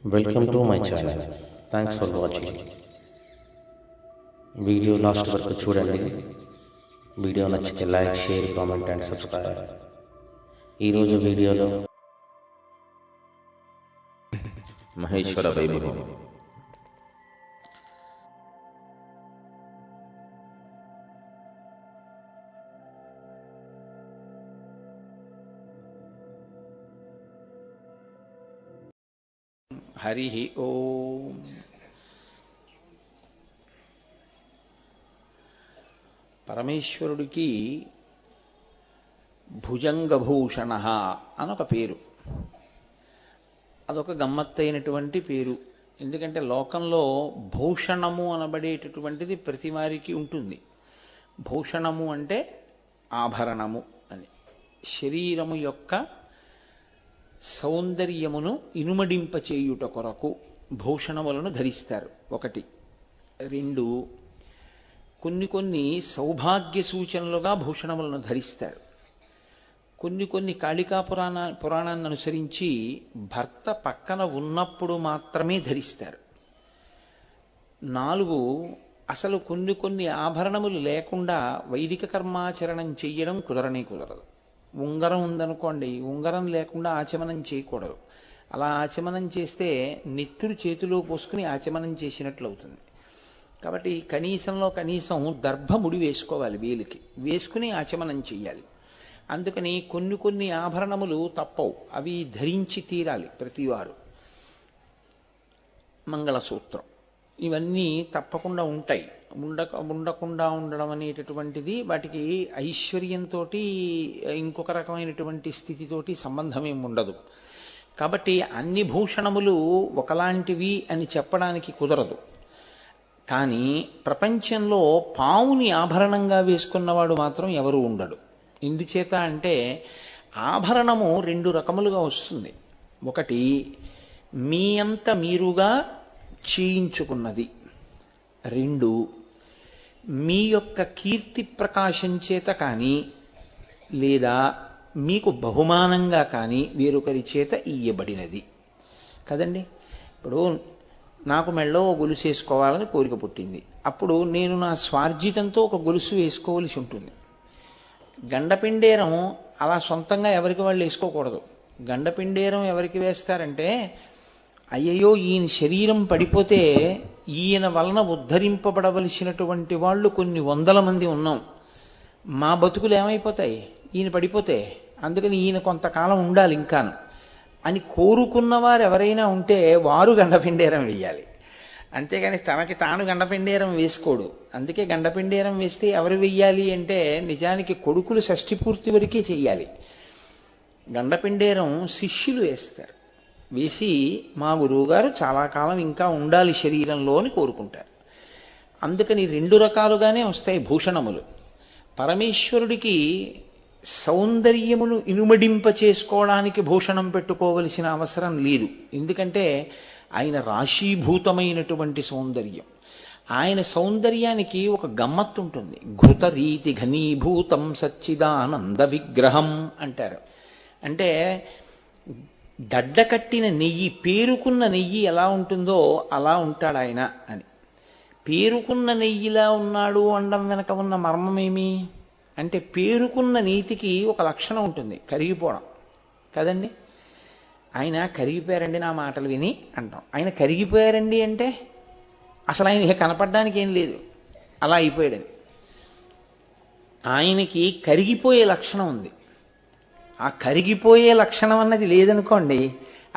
Welcome to my channel. Thanks for watching. Video last వరకు చూడండి. Video నచ్చితే like, share, comment and subscribe. ఈరోజు వీడియోలో మహేశ్వర వైభవం. హరి ఓం. పరమేశ్వరుడికి భుజంగభూషణ అనొక పేరు. అదొక గమ్మత్తైనటువంటి పేరు. ఎందుకంటే లోకంలో భూషణము అనబడేటటువంటిది ప్రతి వారికి ఉంటుంది. భూషణము అంటే ఆభరణము అని. శరీరము యొక్క సౌందర్యమును ఇనుమడింపచేయుట కొరకు భూషణములను ధరిస్తారు. ఒకటి. రెండు, కొన్ని సౌభాగ్య సూచనలుగా భూషణములను ధరిస్తారు. కొన్ని కాళికా పురాణాన్ని అనుసరించి భర్త పక్కన ఉన్నప్పుడు మాత్రమే ధరిస్తారు. నాలుగు, అసలు కొన్ని ఆభరణములు లేకుండా వైదిక కర్మాచరణం చెయ్యడం కుదరదు. ఉంగరం ఉందనుకోండి, ఉంగరం లేకుండా ఆచమనం చేయకూడదు. అలా ఆచమనం చేస్తే నెత్తురు చేతిలో పోసుకుని ఆచమనం చేసినట్లు అవుతుంది. కాబట్టి కనీసం దర్భముడి వేసుకోవాలి, వేలికి వేసుకుని ఆచమనం చెయ్యాలి. అందుకని కొన్ని ఆభరణములు తప్పవు, అవి ధరించి తీరాలి ప్రతివారు. మంగళసూత్రం ఇవన్నీ తప్పకుండా ఉంటాయి. ఉండకుండా ఉండడం అనేటటువంటిది వాటికి ఐశ్వర్యంతో ఇంకొక రకమైనటువంటి స్థితితోటి సంబంధం ఏమి ఉండదు. కాబట్టి అన్ని భూషణములు ఒకలాంటివి అని చెప్పడానికి కుదరదు. కానీ ప్రపంచంలో పావుని ఆభరణంగా వేసుకున్నవాడు మాత్రం ఎవరు ఉండడు. ఎందుచేత అంటే ఆభరణము రెండు రకములుగా వస్తుంది. ఒకటి మీ అంత మీరుగా చేయించుకున్నది. రెండు, మీ యొక్క కీర్తి ప్రకాశం చేత కానీ లేదా మీకు బహుమానంగా కానీ వేరొకరి చేత ఇయ్యబడినది కదండి. ఇప్పుడు నాకు మెళ్ళో గొలుసు వేసుకోవాలని కోరిక పుట్టింది. అప్పుడు నేను నా స్వార్జితంతో ఒక గొలుసు వేసుకోవలసి ఉంటుంది. గండపిండేరం అలా సొంతంగా ఎవరికి వాళ్ళు వేసుకోకూడదు. గండపిండేరం ఎవరికి వేస్తారంటే, అయ్యయ్యో ఈయన శరీరం పడిపోతే ఈయన వలన ఉద్ధరింపబడవలసినటువంటి వాళ్ళు కొన్ని వందల మంది ఉన్నాం, మా బతుకులు ఏమైపోతాయి ఈయన పడిపోతే, అందుకని ఈయన కొంతకాలం ఉండాలి ఇంకాను అని కోరుకున్నవారు ఎవరైనా ఉంటే వారు గండపిండేరం వేయాలి. అంతేగాని తనకి తాను గండపిండేరం వేసుకోడు. అందుకే గండపిండేరం వేస్తే ఎవరు వెయ్యాలి అంటే నిజానికి కొడుకులు షష్ఠి పూర్తి వరకే చెయ్యాలి. గండపిండేరం శిష్యులు వేస్తారు. వేసి మా గురువుగారు చాలా కాలం ఇంకా ఉండాలి శరీరంలో అని కోరుకుంటారు. అందుకని రెండు రకాలుగానే వస్తాయి భూషణములు. పరమేశ్వరుడికి సౌందర్యమును ఇనుమడింప చేసుకోవడానికి భూషణం పెట్టుకోవలసిన అవసరం లేదు. ఎందుకంటే ఆయన రాశీభూతమైనటువంటి సౌందర్యం. ఆయన సౌందర్యానికి ఒక గమ్మత్తు ఉంటుంది. ఘృతరీతి ఘనీభూతం సచ్చిదానంద విగ్రహం అంటారు. అంటే దడ్డ కట్టిన నెయ్యి, పేరుకున్న నెయ్యి ఎలా ఉంటుందో అలా ఉంటాడు ఆయన అని. పేరుకున్న నెయ్యిలా ఉన్నాడు అనడం వెనక ఉన్న మర్మమేమి అంటే, పేరుకున్న నీతికి ఒక లక్షణం ఉంటుంది, కరిగిపోవడం కదండి. ఆయన కరిగిపోయారండి నా మాటలు విని అంటాం. ఆయన కరిగిపోయారండి అంటే అసలు ఆయన కనపడడానికి ఏం లేదు, అలా అయిపోయాడని. ఆయనకి కరిగిపోయే లక్షణం ఉంది. ఆ కరిగిపోయే లక్షణం అన్నది లేదనుకోండి,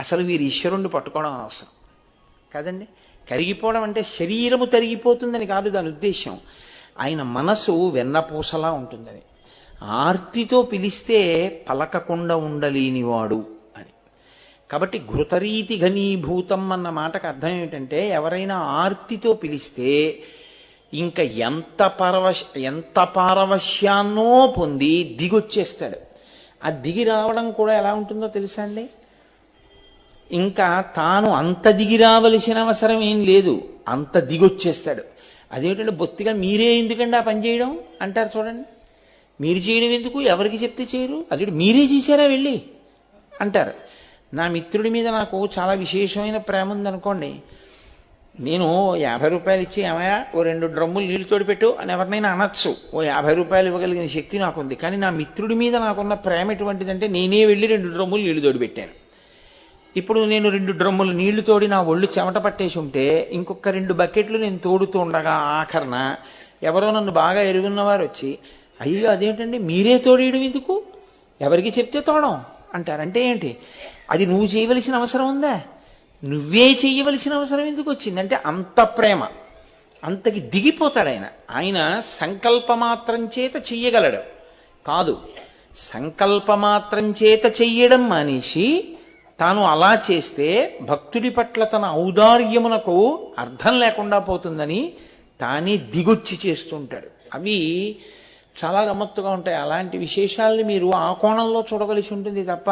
అసలు వీరు ఈశ్వరుణ్ణి పట్టుకోవడం అవసరం కదండి. కరిగిపోవడం అంటే శరీరము తరిగిపోతుందని కాదు దాని ఉద్దేశం. ఆయన మనసు వెన్నపూసలా ఉంటుందని. ఆర్తితో పిలిస్తే పలకకుండా ఉండలేనివాడు అని. కాబట్టి ఘృతరీతి ఘనీభూతం అన్న మాటకు అర్థం ఏమిటంటే, ఎవరైనా ఆర్తితో పిలిస్తే ఇంకా ఎంత పారవశ్యాన్నో పొంది దిగొచ్చేస్తాడు. ఆ దిగి రావడం కూడా ఎలా ఉంటుందో తెలుసా అండి. ఇంకా తాను అంత దిగి రావలసిన అవసరం ఏం లేదు, అంత దిగొచ్చేస్తాడు. అదేమిటంటే బొత్తిగా మీరే ఎందుకండి ఆ పని చేయడం అంటారు చూడండి. మీరు చేయడం ఎందుకు, ఎవరికి చెప్తే చేయరు, అది మీరే చేశారా వెళ్ళి అంటారు. నా మిత్రుడి మీద నాకు చాలా విశేషమైన ప్రేమ ఉందనుకోండి, నేను 50 రూపాయలు ఇచ్చి ఏమయ్యా ఓ 2 డ్రమ్ములు నీళ్లు తోడిపెట్టు అని ఎవరినైనా అనొచ్చు. ఓ 50 రూపాయలు ఇవ్వగలిగిన శక్తి నాకుంది. కానీ నా మిత్రుడి మీద నాకున్న ప్రేమ ఎటువంటిదంటే నేనే వెళ్ళి 2 డ్రమ్ములు నీళ్లు తోడిపెట్టాను. ఇప్పుడు నేను 2 డ్రమ్ములు నీళ్లు తోడి నా ఒళ్ళు చెమట పట్టేసి ఉంటే ఇంకొక 2 బకెట్లు నేను తోడుతూ ఉండగా ఆఖరణ ఎవరో నన్ను బాగా ఎరుగున్నవారు వచ్చి, అయ్యో అదేంటండి మీరే తోడేయడం ఎందుకు, ఎవరికి చెప్తే తోడం అంటారు. అంటే ఏంటి, అది నువ్వు చేయవలసిన అవసరం ఉందా, నువ్వే చేయవలసిన అవసరం ఎందుకు వచ్చిందంటే అంత ప్రేమ, అంతకి దిగిపోతాడు ఆయన. ఆయన సంకల్పమాత్రం చేత చెయ్యగలడు కాదు, సంకల్పమాత్రం చేత చెయ్యడం మానేసి తాను అలా చేస్తే భక్తుడి పట్ల తన ఔదార్యమునకు అర్థం లేకుండా పోతుందని తానే దిగొచ్చి చేస్తుంటాడు. అవి చాలా గమ్మత్తుగా ఉంటాయి. అలాంటి విశేషాలని మీరు ఆ కోణంలో చూడవలసి ఉంటుంది తప్ప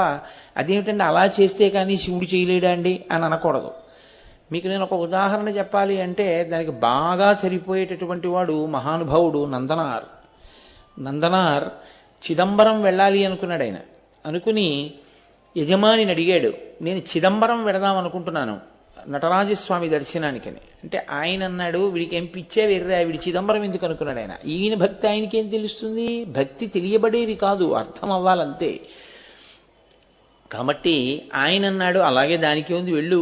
అదేమిటండి అలా చేస్తే కానీ శివుడు చేయలేడా అండి అని అనకూడదు. మీకు నేను ఒక ఉదాహరణ చెప్పాలి అంటే దానికి బాగా సరిపోయేటటువంటి వాడు మహానుభావుడు నందనార్. నందనార్ చిదంబరం వెళ్ళాలి అనుకున్నాడు. ఆయన అనుకుని యజమానిని అడిగాడు, నేను చిదంబరం వెడదాం అనుకుంటున్నాను నటరాజస్వామి దర్శనానికని. అంటే ఆయన అన్నాడు, వీడికి ఏం పిచ్చే వెర్రా, వీడి చిదంబరం ఎందుకు అనుకున్నాడు ఆయన. ఈయన భక్తి ఆయనకేం తెలుస్తుంది, భక్తి తెలియబడేది కాదు, అర్థం అవ్వాలంతే. కాబట్టి ఆయన అన్నాడు, అలాగే దానికి ఉంది వెళ్ళు.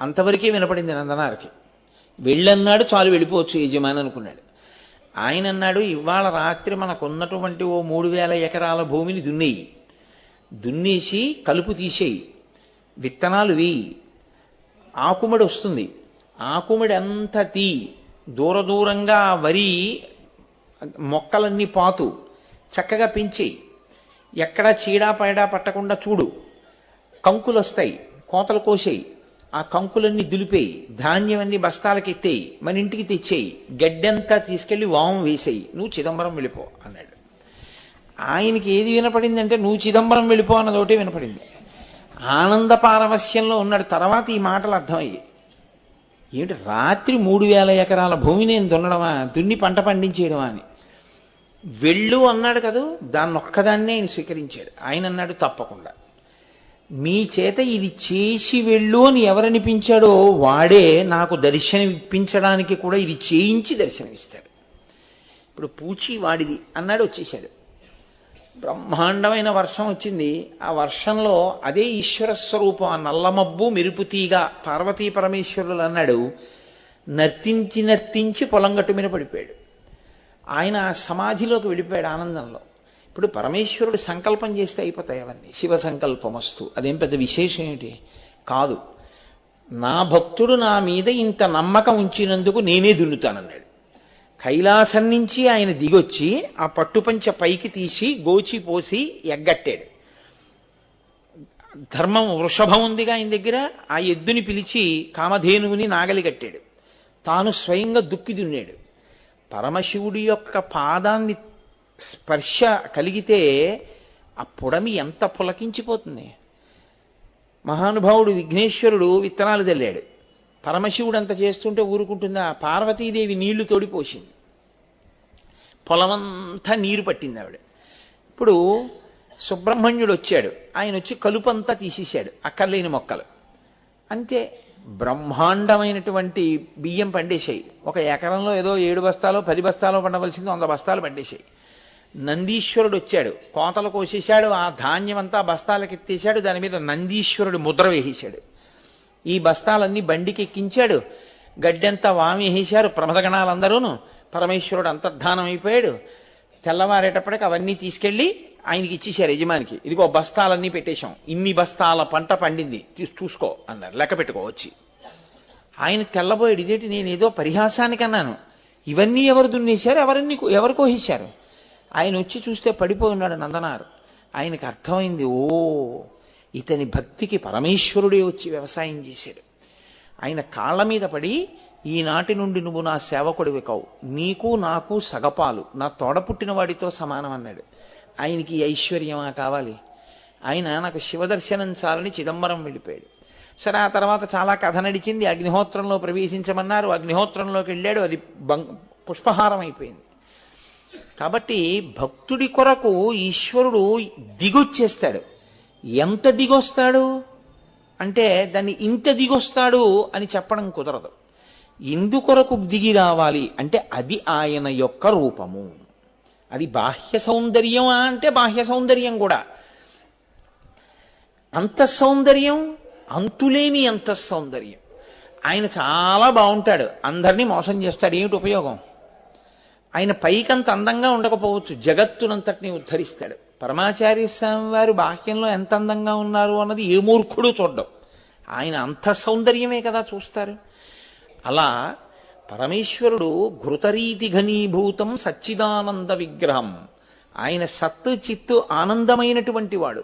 అంతవరకే వినపడింది నందనార్కి. వెళ్ళన్నాడు, చాలు వెళ్ళిపోవచ్చు యజమాని అనుకున్నాడు. ఆయన అన్నాడు, ఇవాళ రాత్రి మనకున్నటువంటి ఓ 3000 ఎకరాల భూమిని దున్నేసి కలుపు తీసేయి, విత్తనాలు వేయి, ఆకుమడి వస్తుంది, ఆకుమడి అంతా దూరంగా వరి మొక్కలన్నీ పాతు చక్కగా పెంచేయి, ఎక్కడా చీడా పట్టకుండా చూడు, కంకులు వస్తాయి కోతలు కోసేయి, ఆ కంకులన్నీ దులిపేయి, ధాన్యం అన్ని బస్తాలకి ఎత్తేయి, మన ఇంటికి తెచ్చేయి, గడ్డంతా తీసుకెళ్లి వాము వేసేయి, నువ్వు చిదంబరం వెళ్ళిపో అన్నాడు. ఆయనకి ఏది వినపడిందంటే నువ్వు చిదంబరం వెళ్ళిపో అన్నదోటే వినపడింది. ఆనంద పారవస్యంలో ఉన్నాడు. తర్వాత ఈ మాటలు అర్థమయ్యాయి. ఏమిటి రాత్రి 3000 ఎకరాల భూమి నేను దున్ని పంట పండించేయడమా అని. వెళ్ళు అన్నాడు కదూ, దాన్ని ఒక్కదాన్నే ఆయన స్వీకరించాడు. ఆయన అన్నాడు, తప్పకుండా మీ చేత ఇది చేసి వెళ్ళు అని ఎవరనిపించాడో వాడే నాకు దర్శనం ఇప్పించడానికి కూడా ఇది చేయించి దర్శనమిస్తాడు. ఇప్పుడు పూచి వాడిది అన్నాడు, వచ్చేసాడు. బ్రహ్మాండమైన వర్షం వచ్చింది. ఆ వర్షంలో అదే ఈశ్వర స్వరూపం, ఆ నల్లమబ్బు మెరుపుతీగా పార్వతీ పరమేశ్వరులు అన్నాడు. నర్తించి పొలంగట్టు మీద పడిపోయాడు. ఆయన సమాధిలోకి వెళ్ళిపోయాడు ఆనందంలో. ఇప్పుడు పరమేశ్వరుడు సంకల్పం చేస్తే అయిపోతాయి అవన్నీ. శివ సంకల్పమస్తు, అదేం పెద్ద విశేషం ఏంటి కాదు. నా భక్తుడు నా మీద ఇంత నమ్మకం ఉంచినందుకు నేనే దున్నుతానన్నాడు. కైలాసం నుంచి ఆయన దిగొచ్చి ఆ పట్టుపంచ పైకి తీసి గోచి పోసి ఎగ్గట్టాడు. ధర్మం వృషభం ఉందిగా ఆయన దగ్గర, ఆ ఎద్దుని పిలిచి కామధేనువుని నాగలి కట్టాడు. తాను స్వయంగా దుక్కి దున్నాడు. పరమశివుడి యొక్క పాదాన్ని స్పర్శ కలిగితే ఆ పుడమి ఎంత పులకించిపోతుంది. మహానుభావుడు విఘ్నేశ్వరుడు విత్తనాలు చల్లాడు. పరమశివుడు అంత చేస్తుంటే ఊరుకుంటుందా? పార్వతీదేవి నీళ్లు తోడిపోసింది, పొలమంతా నీరు పట్టింది ఆవిడ. ఇప్పుడు సుబ్రహ్మణ్యుడు వచ్చాడు, ఆయన వచ్చి కలుపంతా తీసేశాడు, అక్కర్లేని మొక్కలు అంతే. బ్రహ్మాండమైనటువంటి బియ్యం పండేశాయి. ఒక ఎకరంలో ఏదో 7 బస్తాలో 10 బస్తాలో పండవలసింది 100 బస్తాలు పండేశాయి. నందీశ్వరుడు వచ్చాడు, కోతలు కోసేశాడు, ఆ ధాన్యం అంతా బస్తాలకు ఎత్తేశాడు, దాని మీద నందీశ్వరుడు ముద్ర వేసేశాడు. ఈ బస్తాలన్నీ బండికి ఎక్కించాడు, గడ్డంతా వామేసేశారు ప్రమదగణాలందరూను. పరమేశ్వరుడు అంతర్ధానం అయిపోయాడు. తెల్లవారేటప్పటికి అవన్నీ తీసుకెళ్లి ఆయనకి ఇచ్చేశారు యజమానికి. ఇదిగో బస్తాలన్నీ పెట్టేశాం, ఇన్ని బస్తాల పంట పండింది, చూసుకో అన్నారు, లెక్క పెట్టుకో వచ్చి. ఆయన తెల్లబోయాడు, ఇదేంటి నేనేదో పరిహాసానికి అన్నాను, ఇవన్నీ ఎవరు దున్నేశారు, ఎవరు కోసేశారు? ఆయన వచ్చి చూస్తే పడిపోయి ఉన్నాడు నందనారు. ఆయనకు అర్థమైంది, ఓ ఇతని భక్తికి పరమేశ్వరుడే వచ్చి వ్యవసాయం చేశాడు. ఆయన కాళ్ళ మీద పడి, ఈనాటి నుండి నువ్వు నా సేవకుడివి కావు, నీకు నాకు సగపాలు, నా తోడ పుట్టిన వాడితో సమానం అన్నాడు. ఆయనకి ఐశ్వర్యమా కావాలి? ఆయన నాకు శివదర్శనం చాలని చిదంబరం వెళ్ళిపోయాడు. సరే, ఆ తర్వాత చాలా కథ నడిచింది. అగ్నిహోత్రంలో ప్రవేశించమన్నారు, అగ్నిహోత్రంలోకి వెళ్ళాడు, అది పుష్పహారం అయిపోయింది. కాబట్టి భక్తుడి కొరకు ఈశ్వరుడు దిగొచ్చేస్తాడు. ఎంత దిగొస్తాడు? అంటే దాన్ని ఇంత దిగొస్తాడు అని చెప్పడం కుదరదు. ఎందుకొరకు దిగి రావాలి అంటే అది ఆయన యొక్క రూపము. అది బాహ్య సౌందర్యం అంటే బాహ్య సౌందర్యం కూడా. అంతఃసౌందర్యం అంతులేని అంతఃసౌందర్యం. ఆయన చాలా బాగుంటాడు, అందరినీ మోసం చేస్తాడు, ఏమిటి ఉపయోగం? ఆయన పైకంత అందంగా ఉండకపోవచ్చు, జగత్తునంతటిని ఉద్ధరిస్తాడు. పరమాచార్య స్వామి వారు బాహ్యంలో ఎంత అందంగా ఉన్నారు అన్నది ఏ మూర్ఖుడు చూడ్డం, ఆయన అంతఃసౌందర్యమే కదా చూస్తారు. అలా పరమేశ్వరుడు ఘృతరీతి ఘనీభూతం సచ్చిదానంద విగ్రహం. ఆయన సత్తు చిత్తు ఆనందమైనటువంటి వాడు.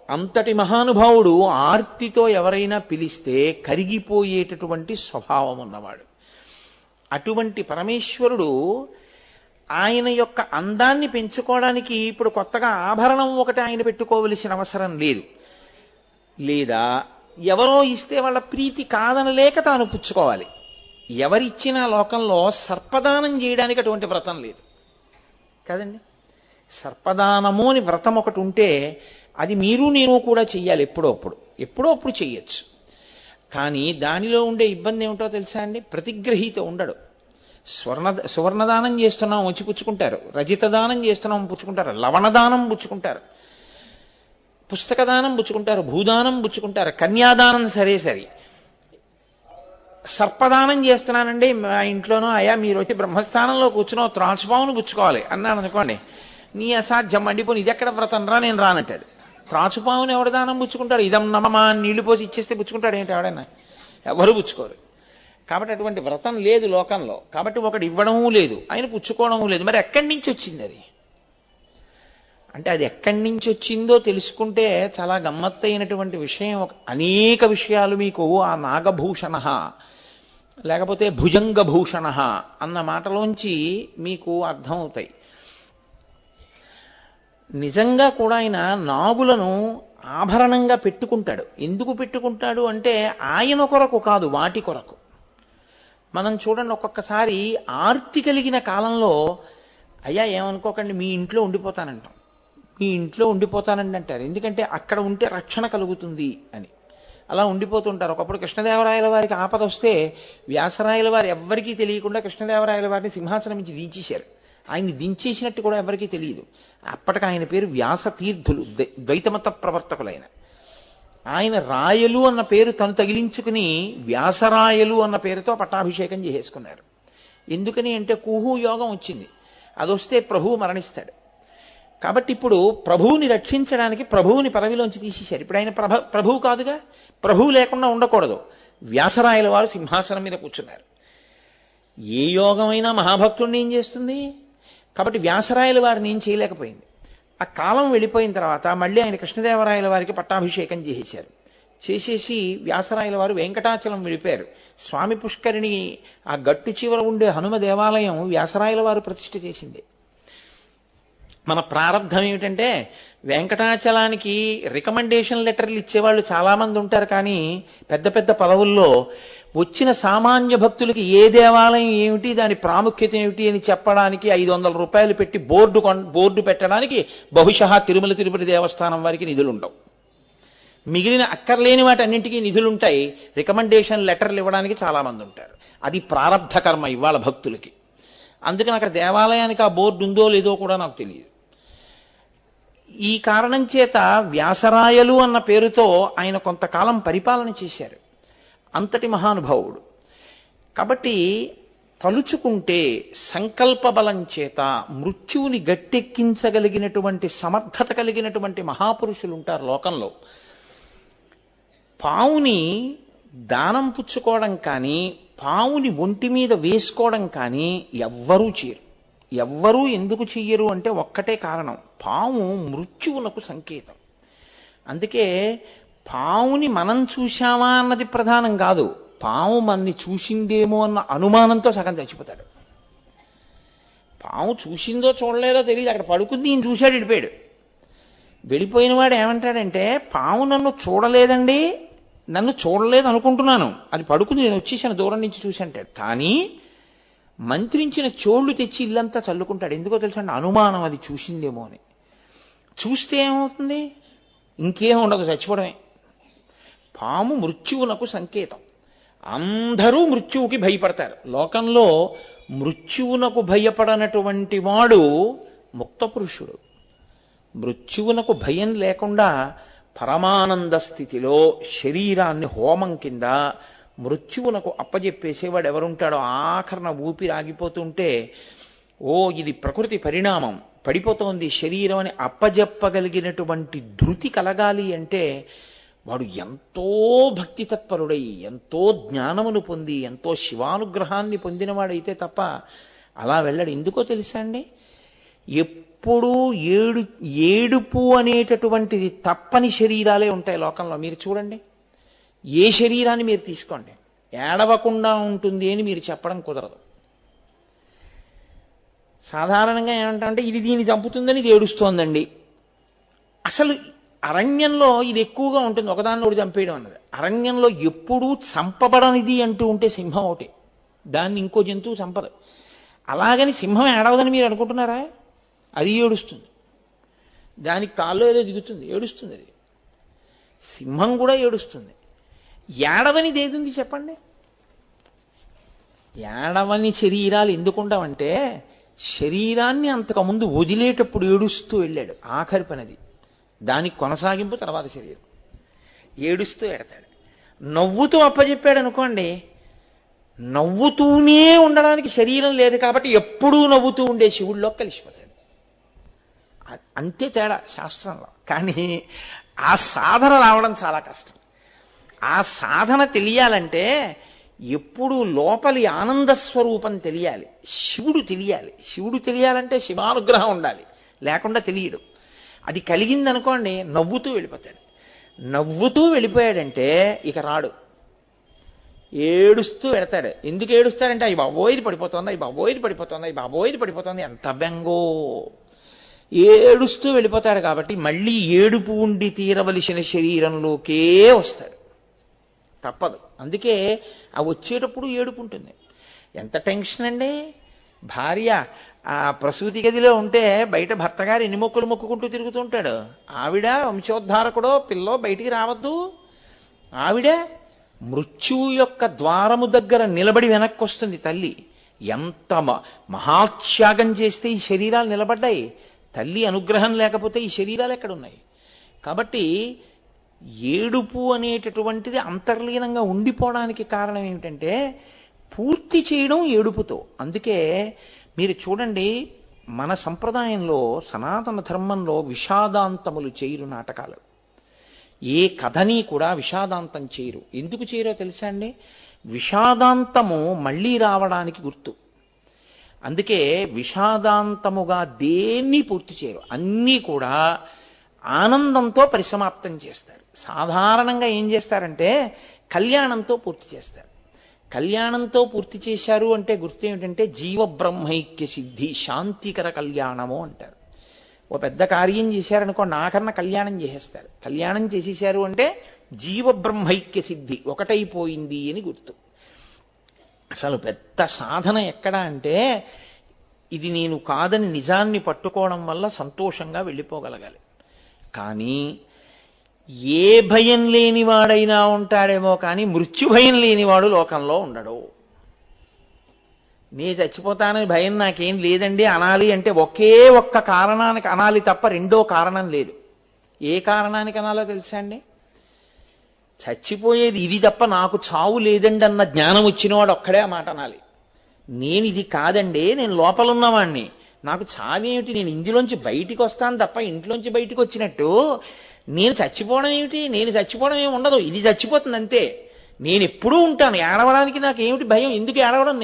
అంతటి మహానుభావుడు ఆర్తితో ఎవరైనా పిలిస్తే కరిగిపోయేటటువంటి స్వభావం ఉన్నవాడు. అటువంటి పరమేశ్వరుడు ఆయన యొక్క అందాన్ని పెంచుకోవడానికి ఇప్పుడు కొత్తగా ఆభరణం ఒకటి ఆయన పెట్టుకోవలసిన అవసరం లేదు. లేదా ఎవరో ఇస్తే వాళ్ళ ప్రీతి కాదనలేక తాను పుచ్చుకోవాలి. ఎవరిచ్చిన లోకంలో సర్పదానం చేయడానికి అటువంటి వ్రతం లేదు కదండి. సర్పదానము అని వ్రతం ఒకటి ఉంటే అది మీరు నేను కూడా చెయ్యాలి, ఎప్పుడో అప్పుడు చెయ్యొచ్చు. కానీ దానిలో ఉండే ఇబ్బంది ఏమిటో తెలుసా అండి? ప్రతిగ్రహీత ఉండడు. సువర్ణదానం చేస్తున్నాం వచ్చి పుచ్చుకుంటారు, రజిత దానం చేస్తున్నాం పుచ్చుకుంటారు, లవణదానం పుచ్చుకుంటారు, పుస్తకదానం పుచ్చుకుంటారు, భూదానం పుచ్చుకుంటారు, కన్యాదానం సరే. సర్పదానం చేస్తున్నానండి మా ఇంట్లోనూ, అయ్యా మీరు వచ్చి బ్రహ్మస్థానంలో కూర్చుని త్రాచుపామును పుచ్చుకోవాలి అన్నాను అనుకోండి, నీ అసాధ్యం మండిపోయి ఇది ఎక్కడ వ్రతం రా, నేను రానంటాడు. త్రాచుపాముని ఎవడు దానం పుచ్చుకుంటాడు? ఇదం నమమా నీళ్లు పోసి ఇచ్చేస్తే పుచ్చుకుంటాడు ఏంటి ఎవడైనా? ఎవరు పుచ్చుకోరు. కాబట్టి అటువంటి వ్రతం లేదు లోకంలో. కాబట్టి ఒకటి ఇవ్వడమూ లేదు, ఆయన పుచ్చుకోవడమూ లేదు. మరి ఎక్కడి నుంచి వచ్చింది అది? అంటే అది ఎక్కడి నుంచి వచ్చిందో తెలుసుకుంటే చాలా గమ్మత్తైనటువంటి విషయం. అనేక విషయాలు మీకు ఆ నాగభూషణ లేకపోతే భుజంగభూషణ అన్న మాటలోంచి మీకు అర్థమవుతాయి. నిజంగా కూడా ఆయన నాగులను ఆభరణంగా పెట్టుకుంటాడు. ఎందుకు పెట్టుకుంటాడు అంటే ఆయన కొరకు కాదు, వాటి కొరకు. మనం చూడండి, ఒక్కొక్కసారి ఆర్తి కలిగిన కాలంలో అయ్యా ఏమనుకోకండి మీ ఇంట్లో ఉండిపోతానంటాం, మీ ఇంట్లో ఉండిపోతానండి అంటారు. ఎందుకంటే అక్కడ ఉంటే రక్షణ కలుగుతుంది అని అలా ఉండిపోతుంటారు. ఒకప్పుడు కృష్ణదేవరాయల వారికి ఆపద వస్తే వ్యాసరాయల వారు ఎవ్వరికీ తెలియకుండా కృష్ణదేవరాయల వారిని సింహాసనం నుంచి దించేశారు. ఆయన్ని దించేసినట్టు కూడా ఎవరికీ తెలియదు. అప్పటికి ఆయన పేరు వ్యాసతీర్థులు, ద్వైతమత ప్రవర్తకులైన ఆయన. రాయలు అన్న పేరు తను తగిలించుకుని వ్యాసరాయలు అన్న పేరుతో పట్టాభిషేకం చేసేసుకున్నారు. ఎందుకని అంటే కుహు యోగం వచ్చింది, అదొస్తే ప్రభువు మరణిస్తాడు. కాబట్టి ఇప్పుడు ప్రభువుని రక్షించడానికి ప్రభువుని పదవిలోంచి తీసేశారు. ఇప్పుడు ఆయన ప్రభువు కాదుగా, ప్రభువు లేకుండా ఉండకూడదు. వ్యాసరాయల వారు సింహాసనం మీద కూర్చున్నారు. ఏ యోగమైనా మహాభక్తుడిని ఏం చేస్తుంది? కాబట్టి వ్యాసరాయల వారిని ఏం చేయలేకపోయింది. ఆ కాలం వెళ్ళిపోయిన తర్వాత మళ్ళీ ఆయన కృష్ణదేవరాయల వారికి పట్టాభిషేకం చేసేశారు. చేసేసి వ్యాసరాయల వారు వెంకటాచలం వెళ్ళిపోయారు. స్వామి పుష్కరిణి ఆ గట్టు చివర ఉండే హనుమ దేవాలయం వ్యాసరాయల వారు ప్రతిష్ఠ చేసింది. మన ప్రారంధం ఏమిటంటే వెంకటాచలానికి రికమెండేషన్ లెటర్లు ఇచ్చేవాళ్ళు చాలామంది ఉంటారు, కానీ పెద్ద పెద్ద పదవుల్లో వచ్చిన సామాన్య భక్తులకి ఏ దేవాలయం ఏమిటి, దాని ప్రాముఖ్యత ఏమిటి అని చెప్పడానికి 500 రూపాయలు పెట్టి బోర్డు పెట్టడానికి బహుశా తిరుమల తిరుపతి దేవస్థానం వారికి నిధులుండవు. మిగిలిన అక్కర్లేని వాటి అన్నింటికీ నిధులుంటాయి, రికమెండేషన్ లెటర్లు ఇవ్వడానికి చాలామంది ఉంటారు. అది ప్రారబ్ధ కర్మ ఇవాళ భక్తులకి. అందుకని అక్కడ దేవాలయానికి ఆ బోర్డు ఉందో లేదో కూడా నాకు తెలియదు. ఈ కారణం చేత వ్యాసరాయలు అన్న పేరుతో ఆయన కొంతకాలం పరిపాలన చేశారు. అంతటి మహానుభావుడు. కాబట్టి తలుచుకుంటే సంకల్ప బలం చేత మృత్యువుని గట్టెక్కించగలిగినటువంటి సమర్థత కలిగినటువంటి మహాపురుషులు ఉంటారు లోకంలో. పావుని దానం పుచ్చుకోవడం కానీ పావుని ఒంటి మీద వేసుకోవడం కానీ ఎవ్వరూ చేయరు. ఎవ్వరూ ఎందుకు చెయ్యరు అంటే ఒక్కటే కారణం, పాము మృత్యువునకు సంకేతం. అందుకే పావుని మనం చూశామా అన్నది ప్రధానం కాదు, పాము మనని చూసిందేమో అన్న అనుమానంతో సగం చచ్చిపోతాడు. పాము చూసిందో చూడలేదో తెలియదు, అక్కడ పడుకుంది, ఈయన చూశాడు, వెళ్ళిపోయాడు. వెళ్ళిపోయిన వాడు ఏమంటాడంటే పాము నన్ను చూడలేదండి, నన్ను చూడలేదు అనుకుంటున్నాను, అది పడుకుంది, నేను వచ్చేసాను దూరం నుంచి చూసి అంటాడు. కానీ మంత్రించిన చోళ్ళు తెచ్చి ఇల్లంతా చల్లుకుంటాడు. ఎందుకో తెలుసా? అనుమానం, అది చూసిందేమో అని. చూస్తే ఏమవుతుంది? ఇంకేం ఉండదు, చచ్చిపోవడమే. పాము మృత్యువునకు సంకేతం. అందరూ మృత్యువుకి భయపడతారు. లోకంలో మృత్యువునకు భయపడనటువంటి వాడు ముక్త పురుషుడు. మృత్యువునకు భయం లేకుండా పరమానంద స్థితిలో శరీరాన్ని హోమం కింద మృత్యువునకు అప్పజెప్పేసేవాడు ఎవరుంటాడో, ఆఖరణ ఊపిరి ఆగిపోతుంటే ఓ ఇది ప్రకృతి పరిణామం, పడిపోతోంది శరీరం అని అప్పజెప్పగలిగినటువంటి ధృతి కలగాలి అంటే వాడు ఎంతో భక్తి తత్పరుడై, ఎంతో జ్ఞానమును పొంది, ఎంతో శివానుగ్రహాన్ని పొందినవాడైతే తప్ప అలా వెళ్ళడు. ఎందుకో తెలుసా అండి? ఎప్పుడూ ఏడుపు అనేటటువంటిది తప్పని శరీరాలే ఉంటాయి లోకంలో. మీరు చూడండి, ఏ శరీరాన్ని మీరు తీసుకోండి, ఏడవకుండా ఉంటుంది అని మీరు చెప్పడం కుదరదు. సాధారణంగా ఏమంటామంటే ఇది దీన్ని చంపుతుందని ఇది ఏడుస్తోందండి. అసలు అరణ్యంలో ఇది ఎక్కువగా ఉంటుంది, ఒకదాన్ని ఒకటి చంపేయడం అన్నది. అరణ్యంలో ఎప్పుడూ చంపబడనిది అంటూ ఉంటే సింహం ఒకటి, దాన్ని ఇంకో జంతువు చంపదు. అలాగని సింహం ఏడవదని మీరు అనుకుంటున్నారా? అది ఏడుస్తుంది, దానికి కాల్లో ఏదో దిగుతుంది, ఏడుస్తుంది. అది సింహం కూడా ఏడుస్తుంది. ఏడవనిది ఏదుంది చెప్పండి? ఏడవని శరీరాలు ఎందుకుంటామంటే శరీరాన్ని అంతకుముందు వదిలేటప్పుడు ఏడుస్తూ వెళ్ళాడు, ఆఖరి పనిది. దానికి కొనసాగింపు తర్వాత శరీరం. ఏడుస్తూ ఎడతాడు. నవ్వుతూ అప్పచెప్పాడు అనుకోండి, నవ్వుతూనే ఉండడానికి శరీరం లేదు కాబట్టి ఎప్పుడూ నవ్వుతూ ఉండే శివుడిలో కలిసిపోతాడు. అంతే తేడా శాస్త్రంలో. కానీ ఆ సాధన రావడం చాలా కష్టం. ఆ సాధన తెలియాలంటే ఎప్పుడు లోపలి ఆనంద స్వరూపం తెలియాలి, శివుడు తెలియాలి. శివుడు తెలియాలంటే శివానుగ్రహం ఉండాలి, లేకుండా తెలియడు. అది కలిగిందనుకోండి నవ్వుతూ వెళ్ళిపోతాడు. నవ్వుతూ వెళ్ళిపోయాడంటే ఇక రాడు, ఏడుస్తూ వెడతాడు. ఎందుకు ఏడుస్తాడంటే అయ్యి బాబోయిది పడిపోతుంది, అయ్యి బాబోయిది పడిపోతుంది, అయ్యి బాబోయిది పడిపోతుంది, ఎంత బెంగో. ఏడుస్తూ వెళ్ళిపోతాడు కాబట్టి మళ్ళీ ఏడుపు ఉండి తీరవలసిన శరీరంలోకే వస్తాడు, తప్పదు. అందుకే ఆ వచ్చేటప్పుడు ఏడుపు ఉంటుంది. ఎంత టెన్షన్ అండి. భార్య ఆ ప్రసూతి గదిలో ఉంటే బయట భర్త గారు ఎన్ని మొక్కులు మొక్కుకుంటూ తిరుగుతూ ఉంటాడు. ఆవిడ వంశోద్ధారకుడో పిల్లో బయటికి రావద్దు. ఆవిడ మృత్యువు యొక్క ద్వారము దగ్గర నిలబడి వెనక్కి వస్తుంది తల్లి. ఎంత మహాత్యాగం చేస్తే ఈ శరీరాలు నిలబడ్డాయి. తల్లి అనుగ్రహం లేకపోతే ఈ శరీరాలు ఎక్కడున్నాయి? కాబట్టి ఏడుపు అనేటటువంటిది అంతర్లీనంగా ఉండిపోవడానికి కారణం ఏమిటంటే పూర్తి చేయడం ఏడుపుతో. అందుకే మీరు చూడండి, మన సంప్రదాయంలో సనాతన ధర్మంలో విషాదాంతములు చేయరు నాటకాలు. ఏ కథని కూడా విషాదాంతం చేయరు. ఎందుకు చేయరో తెలుసా అండి? విషాదాంతము మళ్ళీ రావడానికి గుర్తు. అందుకే విషాదాంతముగా దేన్ని పూర్తి చేయరు, అన్నీ కూడా ఆనందంతో పరిసమాప్తం చేస్తారు. సాధారణంగా ఏం చేస్తారంటే కళ్యాణంతో పూర్తి చేస్తారు. కళ్యాణంతో పూర్తి చేశారు అంటే గుర్తు ఏమిటంటే జీవబ్రహ్మైక్య సిద్ధి, శాంతికర కళ్యాణము అంటారు. ఓ పెద్ద కార్యం చేశారనుకోండి, ఆఖరణ కళ్యాణం చేసేస్తారు. కళ్యాణం చేసేసారు అంటే జీవబ్రహ్మైక్య సిద్ధి, ఒకటైపోయింది అని గుర్తు. అసలు పెద్ద సాధన ఎక్కడ అంటే ఇది నేను కాదని నిజాన్ని పట్టుకోవడం వల్ల సంతోషంగా వెళ్ళిపోగలగాలి. కానీ ఏ భయం లేనివాడైనా ఉంటాడేమో కానీ మృత్యు భయం లేనివాడు లోకంలో ఉండడు. నే చచ్చిపోతానని భయం నాకేం లేదండి అనాలి అంటే ఒకే ఒక్క కారణానికి అనాలి తప్ప రెండో కారణం లేదు. ఏ కారణానికి అనాలో తెలుసా అండి? చచ్చిపోయేది ఇది తప్ప నాకు చావు లేదండి అన్న జ్ఞానం వచ్చినవాడు ఒక్కడే ఆ మాట అనాలి. నేను ఇది కాదండి, నేను లోపల ఉన్నవాణ్ణి, నాకు చావేమిటి, నేను ఇందులోంచి బయటికి వస్తాను తప్ప ఇంట్లోంచి బయటికి వచ్చినట్టు నేను చచ్చిపోవడం ఏమిటి, నేను చచ్చిపోవడం ఏమి ఉండదు, ఇది చచ్చిపోతుంది అంతే. నేను ఎప్పుడూ ఉంటాను, ఏడవడానికి నాకు ఏమిటి భయం, ఎందుకు ఏడవడం,